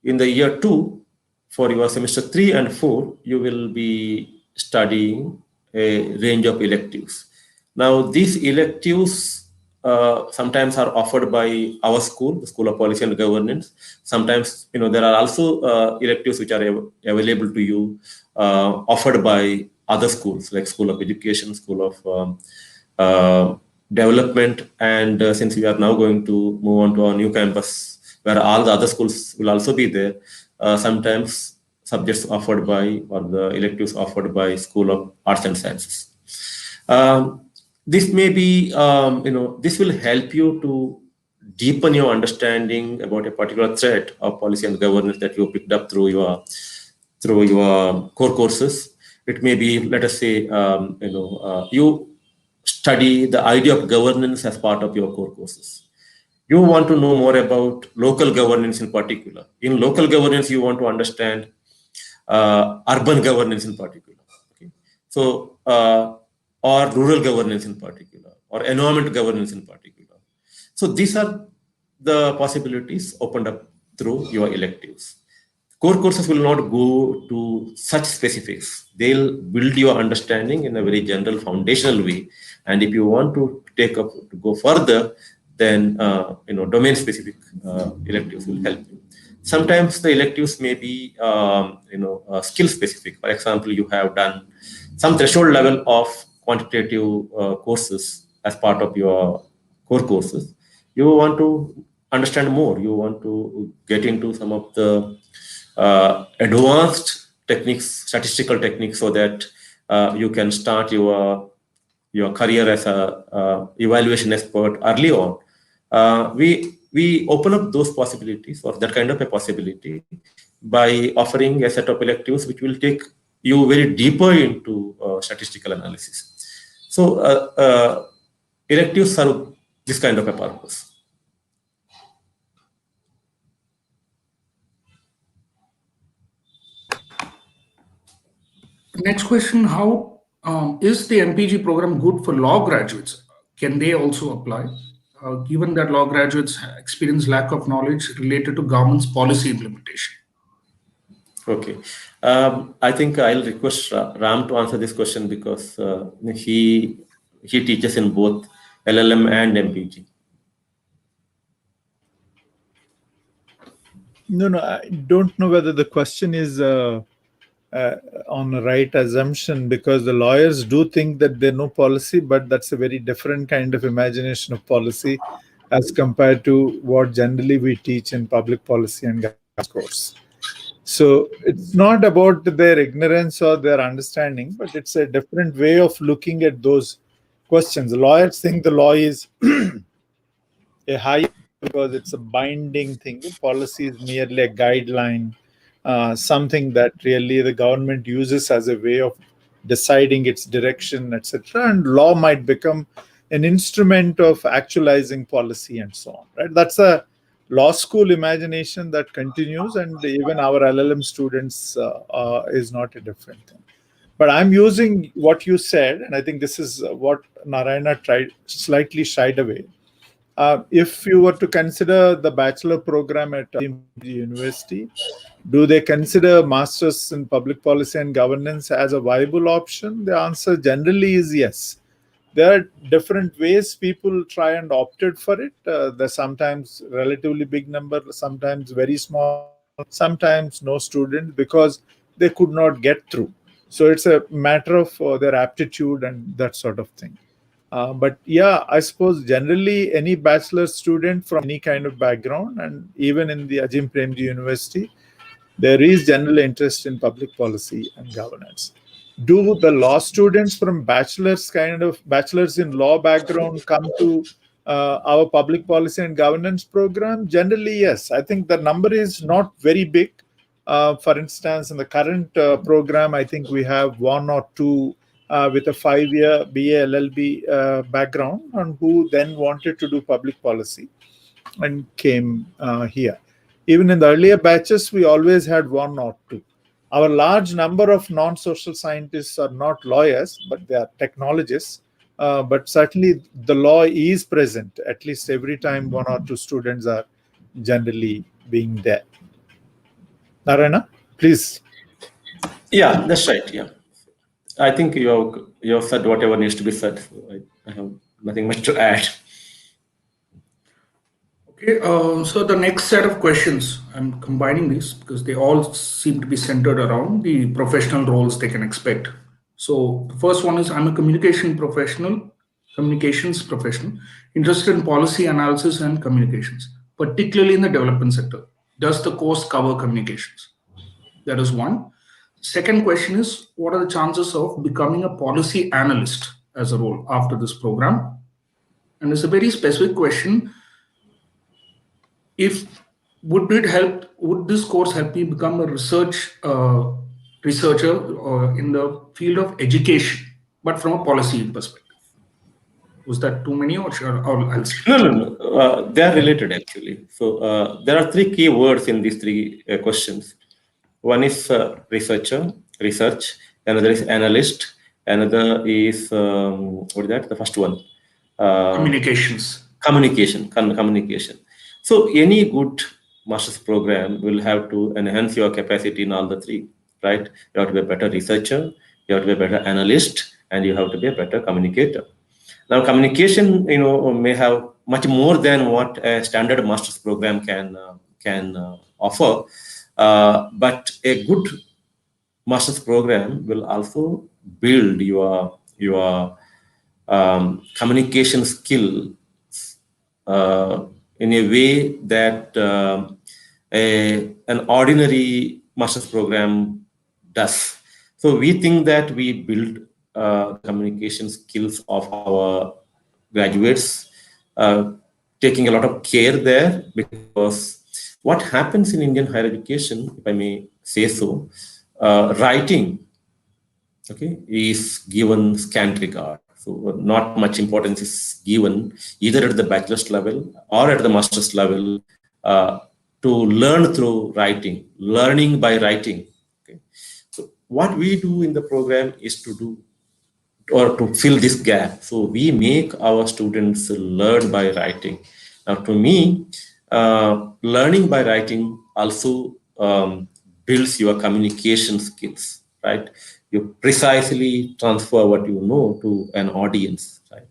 In the year 2, for your semester 3 and 4, you will be studying a range of electives. Now, these electives sometimes are offered by our school, the School of Policy and Governance. Sometimes, there are also electives which are available to you, offered by other schools like School of Education, School of Development, and since we are now going to move on to our new campus, where all the other schools will also be there, sometimes subjects offered by, or the electives offered by School of Arts and Sciences. This may be, this will help you to deepen your understanding about a particular thread of policy and governance that you picked up through your core courses. It may be, let us say, you study the idea of governance as part of your core courses. You want to know more about local governance in particular. In local governance, you want to understand urban governance in particular. Okay? So, or rural governance in particular, or environment governance in particular. So these are the possibilities opened up through your electives. Core courses will not go to such specifics. They'll build your understanding in a very general foundational way. And if you want to go further, then domain-specific electives will help you. Sometimes the electives may be skill-specific. For example, you have done some threshold level of quantitative courses as part of your core courses. You want to understand more. You want to get into some of the advanced techniques, statistical techniques, so that you can start your career as a evaluation expert early on. We open up those possibilities, or that kind of a possibility, by offering a set of electives which will take you very deeper into statistical analysis. So electives are this kind of a purpose. Next question, how is the MPG program good for law graduates? Can they also apply? Given that law graduates experience lack of knowledge related to government's policy implementation. Okay. I think I'll request Ram to answer this question because he teaches in both LLM and MPG. No, I don't know whether the question is on the right assumption, because the lawyers do think that they know policy, but that's a very different kind of imagination of policy as compared to what generally we teach in public policy and governance course. So it's not about their ignorance or their understanding, but it's a different way of looking at those questions. The lawyers think the law is a higher because it's a binding thing. The policy is merely a guideline, something that really the government uses as a way of deciding its direction, etc. And law might become an instrument of actualizing policy and so on. Right? That's a law school imagination that continues, and even our LLM students is not a different thing. But I'm using what you said, and I think this is what Narayana slightly shied away. If you were to consider the bachelor program at university, do they consider masters in public policy and governance as a viable option? The answer generally is yes. There are different ways people try and opted for it. There's sometimes relatively big number, sometimes very small, sometimes no student because they could not get through. So it's a matter of their aptitude and that sort of thing. But yeah, I suppose generally any bachelor student from any kind of background, and even in the Ajim Premji University, there is general interest in public policy and governance. Do the law students from bachelor's in law background come to our public policy and governance program? Generally, yes. I think the number is not very big. For instance, in the current program, I think we have one or two with a 5-year BA LLB background and who then wanted to do public policy and came here. Even in the earlier batches, we always had one or two. Our large number of non-social scientists are not lawyers, but they are technologists. But certainly the law is present. At least every time one or two students are generally being there. Narayana, please. Yeah, that's right. Yeah. I think you have said whatever needs to be said. So I have nothing much to add. Okay, so the next set of questions, I'm combining these because they all seem to be centered around the professional roles they can expect. So the first one is, I'm a communications professional, interested in policy analysis and communications, particularly in the development sector. Does the course cover communications? That is one. Second question is, what are the chances of becoming a policy analyst as a role after this program? And it's a very specific question. Would this course help me become a researcher in the field of education, but from a policy perspective? Was that too many, or I'll No. They are related actually. So there are three key words in these three questions. One is research. Another is analyst. Another is what is that? The first one. Communication. So any good master's program will have to enhance your capacity in all the three, right? You have to be a better researcher, you have to be a better analyst, and you have to be a better communicator. Now, communication, may have much more than what a standard master's program can offer. But a good master's program will also build your communication skill in a way that an ordinary master's program does. So we think that we build communication skills of our graduates, taking a lot of care there, because what happens in Indian higher education, if I may say so, writing, is given scant regard. So not much importance is given either at the bachelor's level or at the master's level to learn through writing, learning by writing. Okay. So what we do in the program is to do or to fill this gap. So we make our students learn by writing. Now, to me, learning by writing also builds your communication skills, right? You precisely transfer what you know to an audience, right?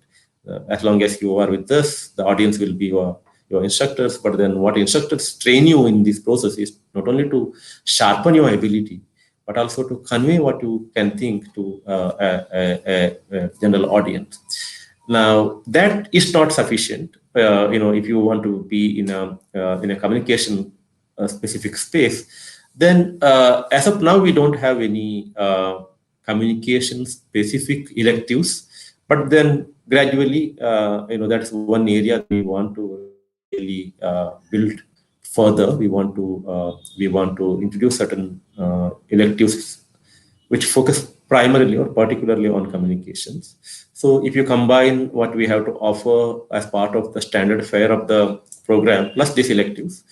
As long as you are with us, the audience will be your instructors. But then what instructors train you in this process is not only to sharpen your ability, but also to convey what you can think to a general audience. Now, that is not sufficient. If you want to be in a communication specific space, then as of now we don't have any communication specific electives. But then gradually, that's one area we want to really build further. We want to introduce certain electives which focus primarily or particularly on communications. So if you combine what we have to offer as part of the standard fare of the program plus these electives,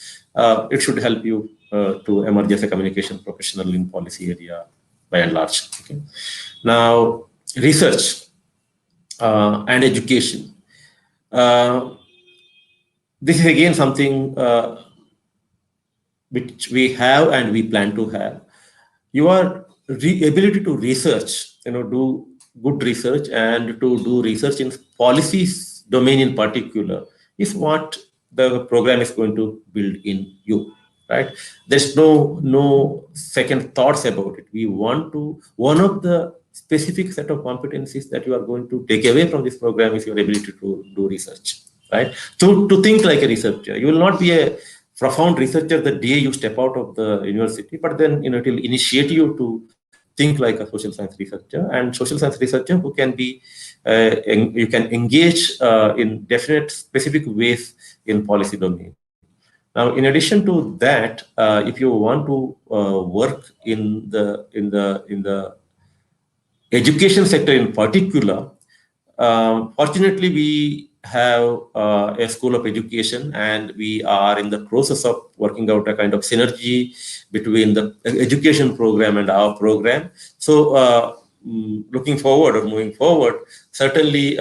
it should help you to emerge as a communication professional in policy area by and large. Okay. Now, research and education. This is again something which we have and we plan to have. Your ability to research, do good research and to do research in policies domain in particular is what the program is going to build in you, right? There's no second thoughts about it. We want to, one of the specific set of competencies that you are going to take away from this program is your ability to do research, right? To think like a researcher. You will not be a profound researcher the day you step out of the university, but then it will initiate you to think like a social science researcher, and social science researcher who can be you can engage in definite specific ways in policy domain. Now, in addition to that, if you want to work in the education sector in particular, fortunately we have a school of education, and we are in the process of working out a kind of synergy between the education program and our program. So looking forward or moving forward, certainly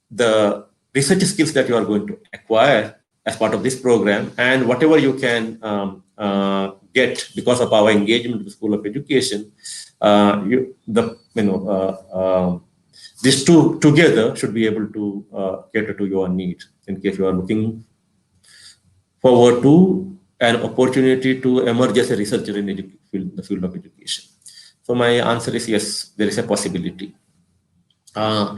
the research skills that you are going to acquire as part of this program, and whatever you can get because of our engagement with the School of Education, these two together should be able to cater to your needs in case you are looking forward to an opportunity to emerge as a researcher in the field of education. So my answer is yes, there is a possibility. Now,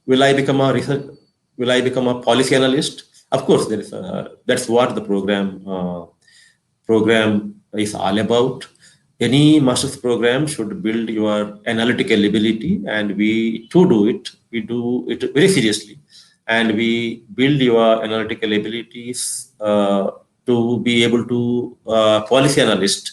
will I become a policy analyst? Of course, there is that's what the program is all about. Any master's program should build your analytical ability, and we do it very seriously, and we build your analytical abilities to be able to policy analyst.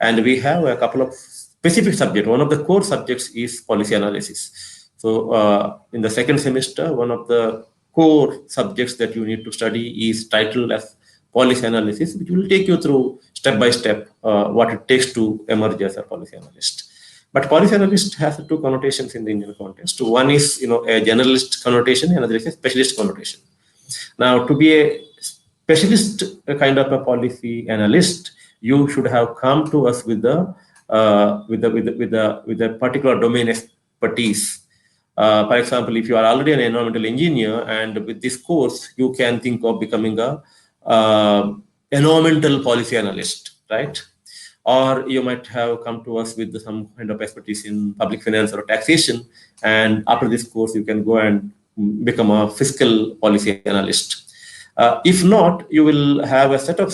And we have a couple of specific subjects. One of the core subjects is policy analysis. So in the second semester, one of the core subjects that you need to study is titled as policy analysis, which will take you through step by step what it takes to emerge as a policy analyst. But policy analyst has two connotations in the Indian context. One is a generalist connotation, and another is a specialist connotation. Now, to be a specialist kind of a policy analyst, you should have come to us with a particular domain expertise. For example, if you are already an environmental engineer, and with this course, you can think of becoming a environmental policy analyst, right? Or you might have come to us with some kind of expertise in public finance or taxation, and after this course, you can go and become a fiscal policy analyst. If not, you will have a set of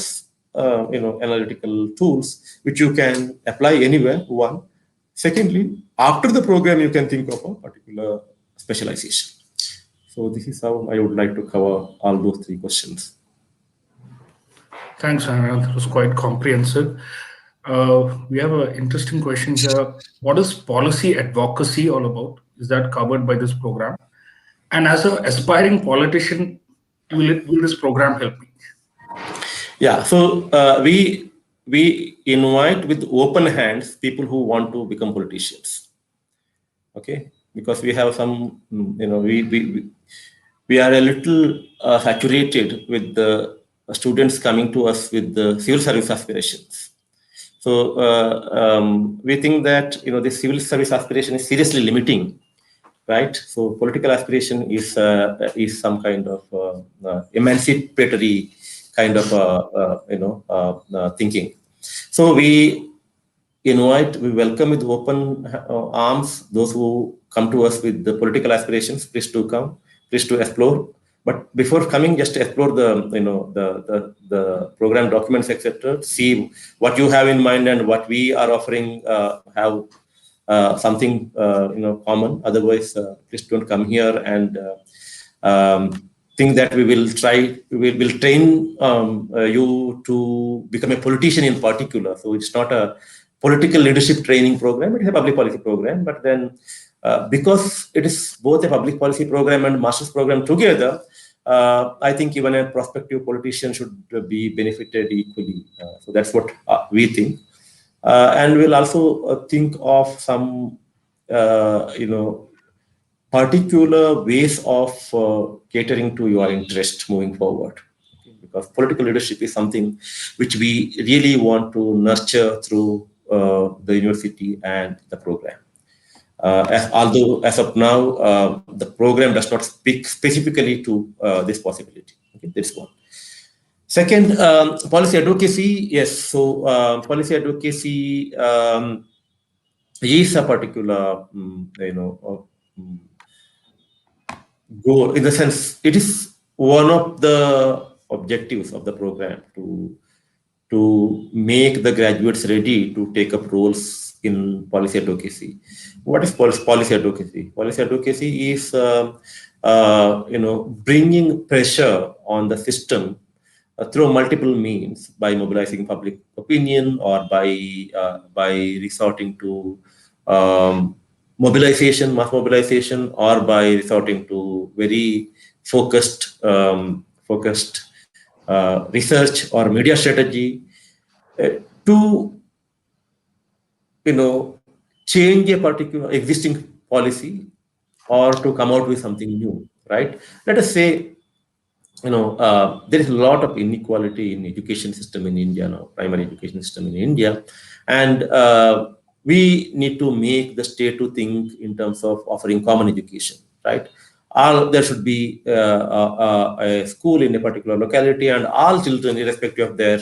analytical tools which you can apply anywhere. One. Secondly, after the program, you can think of a particular specialization. So this is how I would like to cover all those three questions. Thanks, Anand. That was quite comprehensive. We have an interesting question here. What is policy advocacy all about? Is that covered by this program? And as an aspiring politician, will this program help me? Yeah, so we invite with open hands people who want to become politicians. Okay, because we have some, we are a little saturated with the students coming to us with the civil service aspirations. So we think that the civil service aspiration is seriously limiting, right? So political aspiration is some kind of emancipatory kind of thinking. So we welcome with open arms those who come to us with the political aspirations. Please to come, please to explore. But before coming, just explore the program documents, etc. See what you have in mind and what we are offering have something common. Otherwise, please don't come here and think that we will train you to become a politician in particular. So it's not a political leadership training program, it is a public policy program. But then because it is both a public policy program and master's program together, I think even a prospective politician should be benefited equally. So that's what we think. And we'll also think of some particular ways of catering to your interest moving forward. Because political leadership is something which we really want to nurture through the university and the program. Although as of now, the program does not speak specifically to this possibility. Okay, this one. Second, policy advocacy. Yes, so policy advocacy is a particular, goal, in the sense it is one of the objectives of the program to make the graduates ready to take up roles in policy advocacy. What is policy advocacy? Policy advocacy is bringing pressure on the system through multiple means, by mobilizing public opinion or by resorting to mass mobilization, or by resorting to very focused research or media strategy to change a particular existing policy or to come out with something new, right? Let us say there is a lot of inequality in education system in India now, primary education system in India, and we need to make the state to think in terms of offering common education, right? There should be a school in a particular locality, and all children, irrespective of their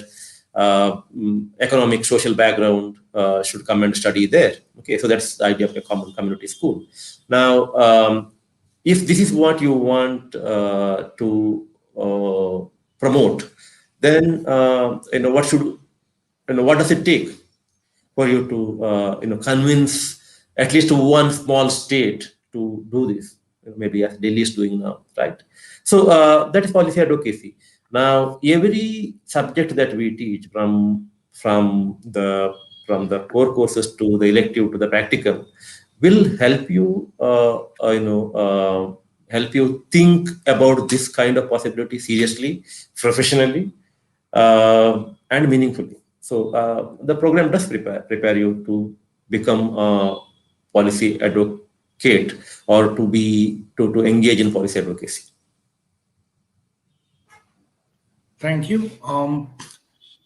economic, social background, should come and study there. Okay, so that's the idea of a common community school. Now, if this is what you want to promote, then what does it take for you to convince at least one small state to do this? Maybe as Delhi is doing now, right? So that is policy advocacy. Now, every subject that we teach, from the core courses to the elective to the practicum, will help you help you think about this kind of possibility seriously, professionally, and meaningfully. So the program does prepare you to become a policy advocate, or to engage in policy advocacy. Thank you.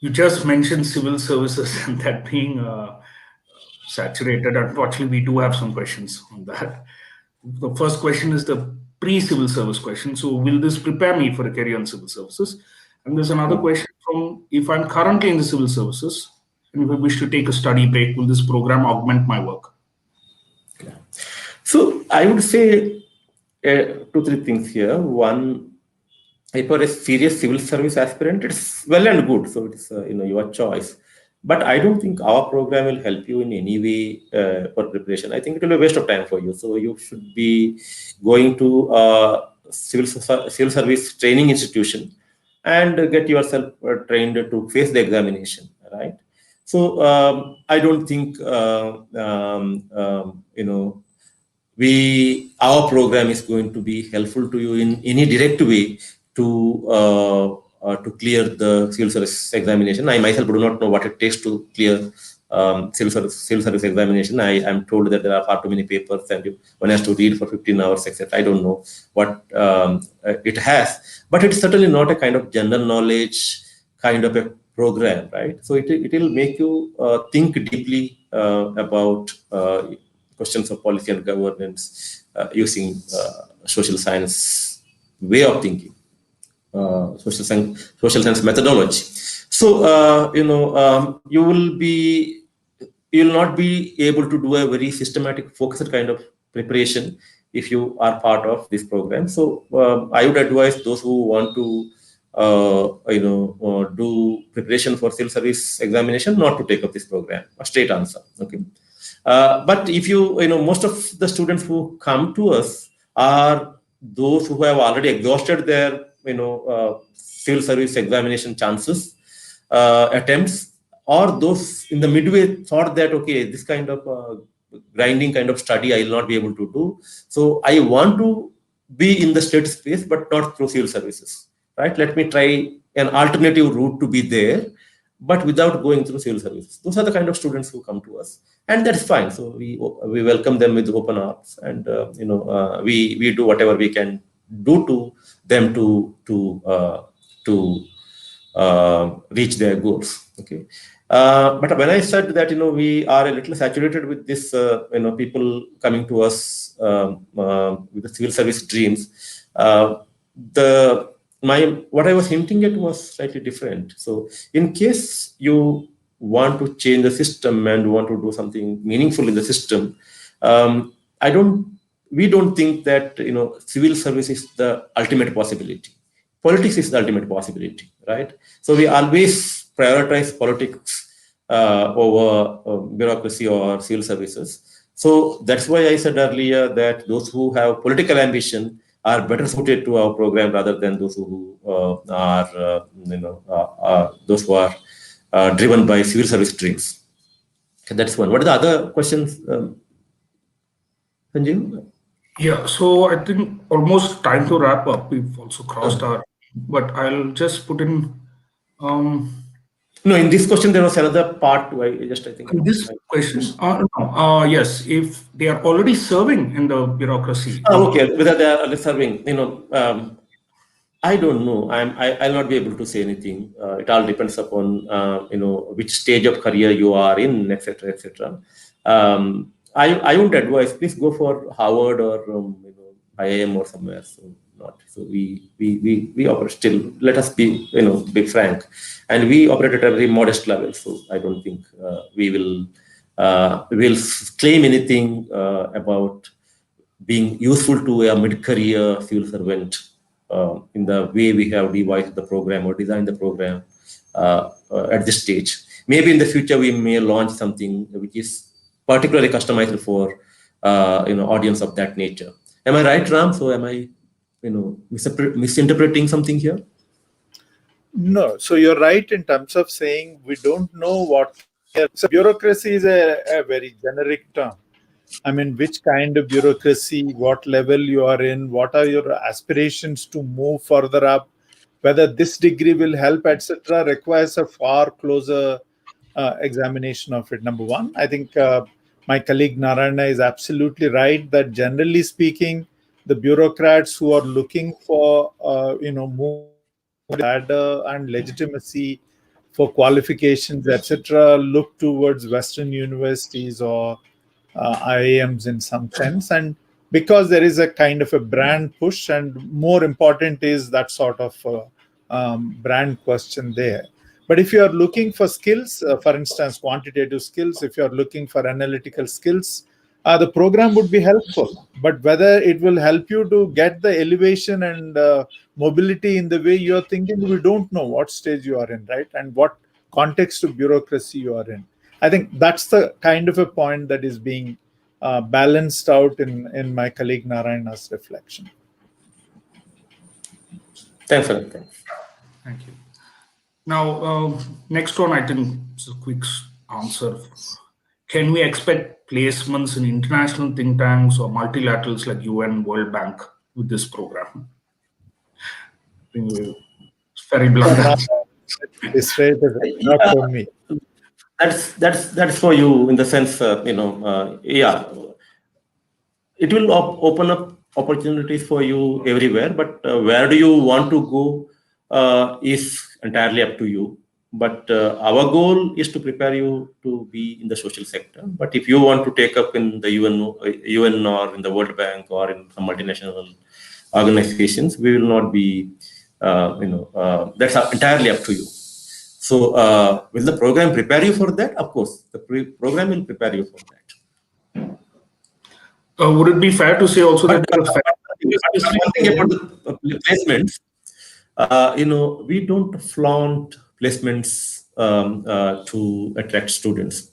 You just mentioned civil services and that being saturated. Unfortunately, we do have some questions on that. The first question is the pre-civil service question. So will this prepare me for a career in civil services? And there's another question from, if I'm currently in the civil services and if I wish to take a study break, will this program augment my work? Yeah. So I would say 2-3 things here. One, if you're a serious civil service aspirant, it's well and good. So it's your choice. But I don't think our program will help you in any way for preparation. I think it will be a waste of time for you. So you should be going to a civil service training institution and get yourself trained to face the examination, right? So I don't think our program is going to be helpful to you in any direct way to clear the civil service examination. I myself do not know what it takes to clear civil service examination. I am told that there are far too many papers and one has to read for 15 hours, etc. I don't know what it has, but it's certainly not a kind of general knowledge kind of a program, right? So it will make you think deeply about questions of policy and governance using social science way of thinking, social science methodology. So you will not be able to do a very systematic, focused kind of preparation if you are part of this program. So I would advise those who want to do preparation for civil service examination not to take up this program. A straight answer. Okay. But if most of the students who come to us are those who have already exhausted their civil service examination chances, attempts, or those in the midway thought that, okay, this kind of grinding kind of study I will not be able to do. So I want to be in the state space, but not through civil services, right? Let me try an alternative route to be there, but without going through civil services. Those are the kind of students who come to us, and that's fine. So we welcome them with open arms, and we do whatever we can do to them to reach their goals. Okay. But when I said that we are a little saturated with this people coming to us with the civil service dreams, what I was hinting at was slightly different. So in case you want to change the system and want to do something meaningful in the system, we don't think that civil service is the ultimate possibility. Politics is the ultimate possibility, right? So we always prioritize politics over bureaucracy or civil services. So that's why I said earlier that those who have political ambition are better suited to our program rather than those who are those who are driven by civil service dreams. Okay, that's one. What are the other questions, Sanjeev? Yeah, so I think almost time to wrap up. We've also crossed our, but I'll just put in No, in this question there was another part. I think this question. No, yes, if they are already serving in the bureaucracy. Okay, whether they are serving, I don't know. I'll not be able to say anything. It all depends upon which stage of career you are in, etc., etc. I would advise please go for Harvard or IIM or somewhere. So not. So we operate still. Let us be frank, and we operate at a very modest level. So I don't think we will claim anything about being useful to a mid-career civil servant in the way we have devised the program or designed the program at this stage. Maybe in the future we may launch something which is particularly customized for audience of that nature. Am I right, Ram? So am I misinterpreting something here? No, so you're right in terms of saying we don't know what. So bureaucracy is a very generic term. I mean, which kind of bureaucracy, what level you are in, what are your aspirations to move further up, whether this degree will help, etc., requires a far closer examination of it. Number one, I think my colleague Narayana is absolutely right that generally speaking, the bureaucrats who are looking for more ladder and legitimacy for qualifications, etc., look towards Western universities or IIMs in some sense. And because there is a kind of a brand push, and more important is that sort of brand question there. But if you are looking for skills, for instance, quantitative skills, if you are looking for analytical skills, the program would be helpful. But whether it will help you to get the elevation and mobility in the way you are thinking, we don't know what stage you are in, right? And what context of bureaucracy you are in. I think that's the kind of a point that is being balanced out in my colleague Narayana's reflection. Thanks, Anand. Thank you. Now, next one, I think is a quick answer. Can we expect placements in international think tanks or multilaterals like UN, World Bank with this program? I think it's very blunt answer. It's straight, not Yeah, for me. that's for you in the sense, yeah, it will open up opportunities for you everywhere, but where do you want to go is entirely up to you. But our goal is to prepare you to be in the social sector. But if you want to take up in the UN or in the World Bank or in some multinational organizations, we will not be, that's entirely up to you. So will the program prepare you for that? Of course, the program will prepare you for that. Would it be fair to say also that But there are one thing about the placements, we don't flaunt placements to attract students.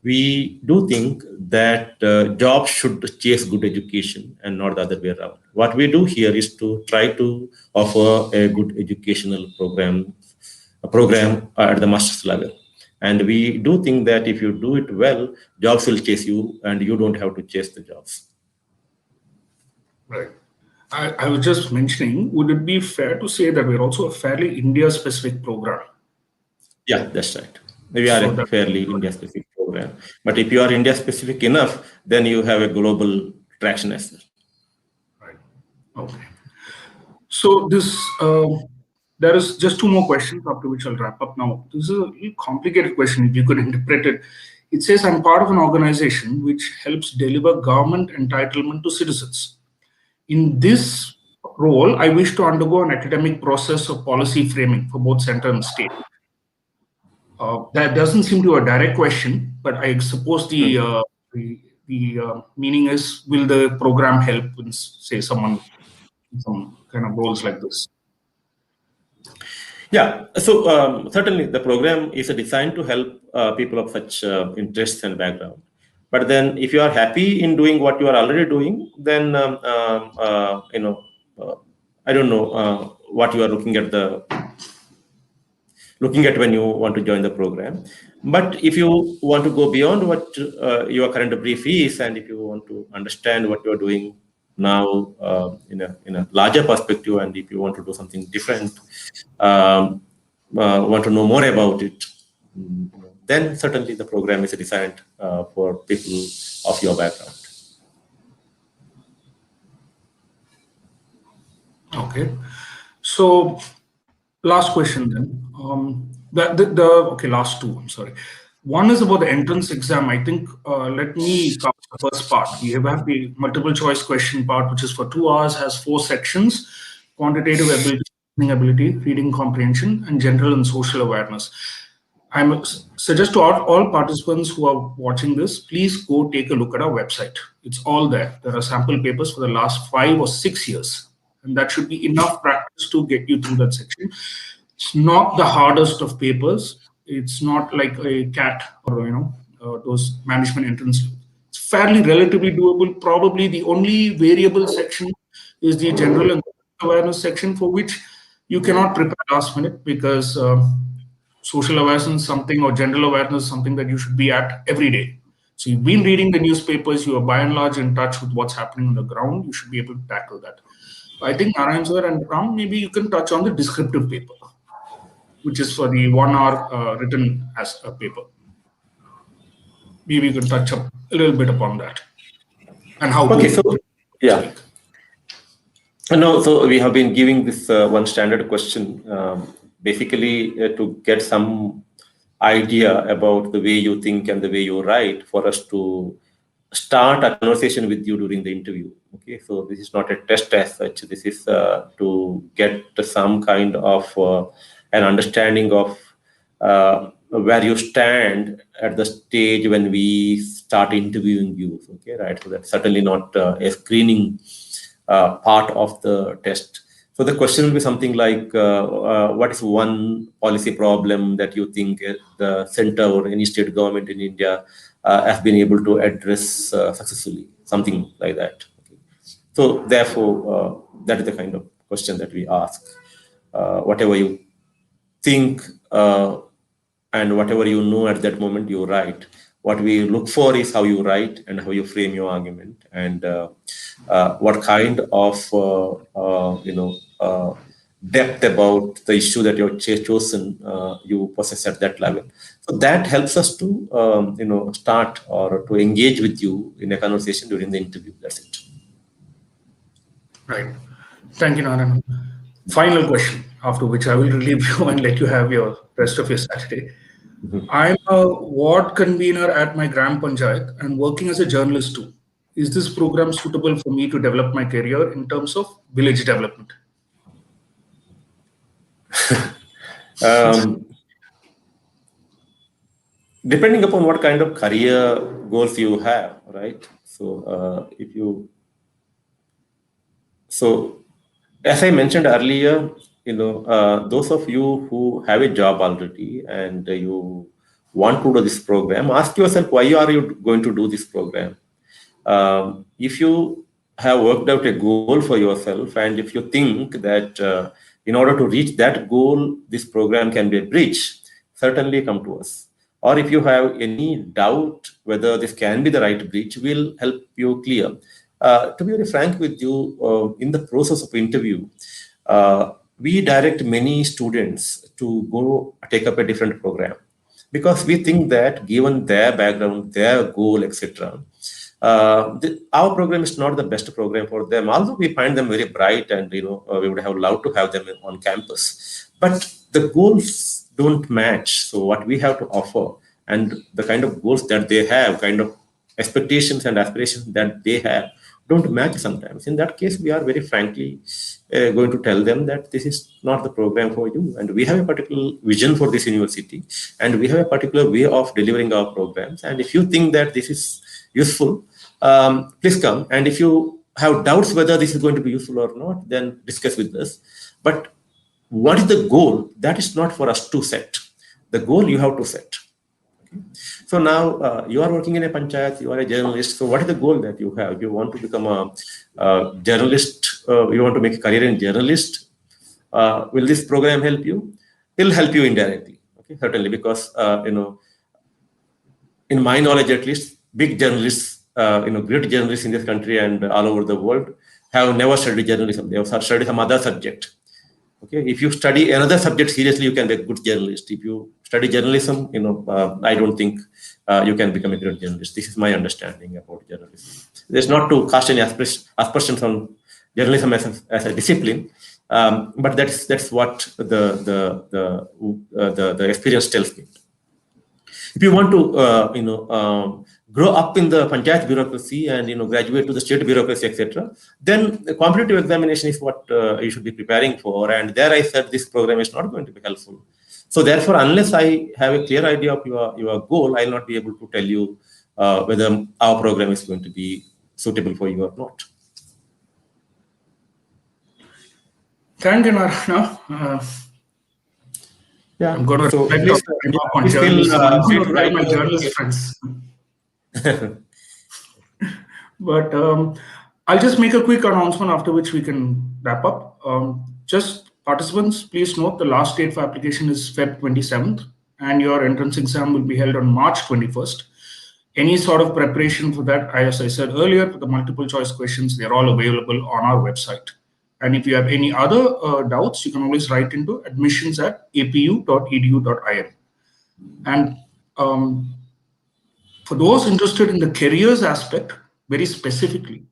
We do think that jobs should chase good education and not the other way around. What we do here is to try to offer a good educational program at the master's level. And we do think that if you do it well, jobs will chase you and you don't have to chase the jobs. Right. I was just mentioning, would it be fair to say that we're also a fairly India-specific program? Yeah, that's right. We are So a fairly India-specific program. But if you are India-specific enough, then you have a global traction as well. right. Okay. So there is just two more questions after which I'll wrap up now. This is a little complicated question. If you could interpret it, it says I'm part of an organization which helps deliver government entitlement to citizens. In this role, I wish to undergo an academic process of policy framing for both center and state. That doesn't seem to be a direct question, but I suppose the meaning is: will the program help in, say, someone in some kind of roles like this? Yeah, so certainly the program is designed to help people of such interests and background. But then, if you are happy in doing what you are already doing, then I don't know what you are looking at when you want to join the program. But if you want to go beyond what your current brief is, and if you want to understand what you are doing now in a larger perspective, and if you want to do something different, want to know more about it, then certainly the program is designed for people of your background. Okay. So last question then. Okay, last two. I'm sorry. One is about the entrance exam. I think let me cover the first part. We have the multiple choice question part, which is for 2 hours, has 4 sections: quantitative ability, listening ability, reading comprehension, and general and social awareness. I suggest to all participants who are watching this, please go take a look at our website. It's all there. There are sample papers for the last 5 or 6 years, and that should be enough practice to get you through that section. It's not the hardest of papers. It's not like a CAT or those management entrance. It's fairly relatively doable. Probably the only variable section is the general and awareness section, for which you cannot prepare last minute, because social awareness is something, or general awareness is something that you should be at every day. So you've been reading the newspapers, you are by and large in touch with what's happening on the ground, you should be able to tackle that. I think Narayan sir and Ram, maybe you can touch on the descriptive paper, which is for the 1 hour written as a paper. Maybe you can touch up a little bit upon that and how Okay, to so yeah. No, so we have been giving this one standard question basically to get some idea about the way you think and the way you write, for us to start a conversation with you during the interview. Okay, so this is not a test as such. This is to get some kind of an understanding of where you stand at the stage when we start interviewing you. Okay, right. So that's certainly not a screening part of the test. So the question will be something like, what is one policy problem that you think the center or any state government in India has been able to address successfully? Something like that. Okay. So therefore, that is the kind of question that we ask. Whatever you think and whatever you know at that moment, you write. What we look for is how you write and how you frame your argument, and what kind of depth about the issue that you're chosen you possess at that level. So that helps us to start or to engage with you in a conversation during the interview. That's it. Right. Thank you, Narayan. Final question, after which I will relieve you and let you have your rest of your Saturday. I'm a ward convener at my Gram Panchayat and working as a journalist too. Is this program suitable for me to develop my career in terms of village development? Depending upon what kind of career goals you have, right? So as I mentioned earlier, those of you who have a job already and you want to do this program, ask yourself, why are you going to do this program? If you have worked out a goal for yourself, and if you think that in order to reach that goal, this program can be a bridge, certainly come to us. Or if you have any doubt whether this can be the right bridge, we'll help you clear. To be very frank with you, in the process of interview, we direct many students to go take up a different program, because we think that given their background, their goal, etc., our program is not the best program for them. Although we find them very bright, and we would have loved to have them on campus, but the goals don't match. So what we have to offer and the kind of goals that they have, kind of expectations and aspirations that they have, don't match sometimes. In that case, we are very frankly going to tell them that this is not the program for you, and we have a particular vision for this university, and we have a particular way of delivering our programs. And if you think that this is useful, please come. And if you have doubts whether this is going to be useful or not, then discuss with us. But what is the goal? That is not for us to set. The goal you have to set. Okay? So now you are working in a panchayat, you are a journalist. So what is the goal that you have? You want to become a journalist, you want to make a career in journalist. Will this program help you? It will help you indirectly, okay? Certainly, because in my knowledge at least, big journalists, great journalists in this country and all over the world have never studied journalism. They have studied some other subject. Okay, if you study another subject seriously, you can be a good journalist. If you study journalism, I don't think you can become a great journalist. This is my understanding about journalism. There's not to cast any aspersions on journalism as a discipline, but that's what the experience tells me. If you want to grow up in the panchayat bureaucracy and graduate to the state bureaucracy, etc., then the competitive examination is what you should be preparing for. And there I said this program is not going to be helpful. So therefore, unless I have a clear idea of your goal, I'll not be able to tell you whether our program is going to be suitable for you or not. Thank you, Narayana. Yeah, I'm going to so reflect please, on journalism. I'm going to write my journalist friends. But I'll just make a quick announcement, after which we can wrap up. Just participants, please note the last date for application is Feb 27th, and your entrance exam will be held on March 21st. Any sort of preparation for that, as I said earlier, for the multiple choice questions, they're all available on our website. And if you have any other doubts, you can always write into admissions@apu.edu.in. And for those interested in the careers aspect, very specifically,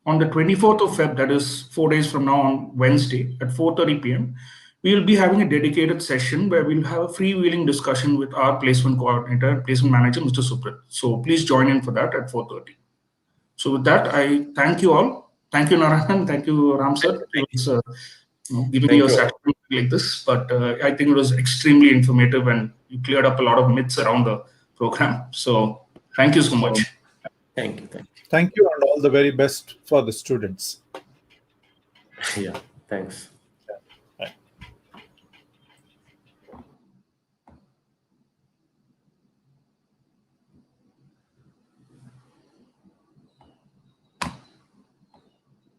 on the 24th of Feb, that is 4 days from now on Wednesday at 4:30 p.m., we will be having a dedicated session where we'll have a freewheeling discussion with our placement coordinator and placement manager, Mr. Suprit. So please join in for that at 4:30. So with that, I thank you all. Thank you, Narayan. Thank you, Ram sir. Giving you a satisfaction like this, but I think it was extremely informative and you cleared up a lot of myths around the program. So thank you so much. Thank you. Thank you, and all the very best for the students. Yeah, thanks.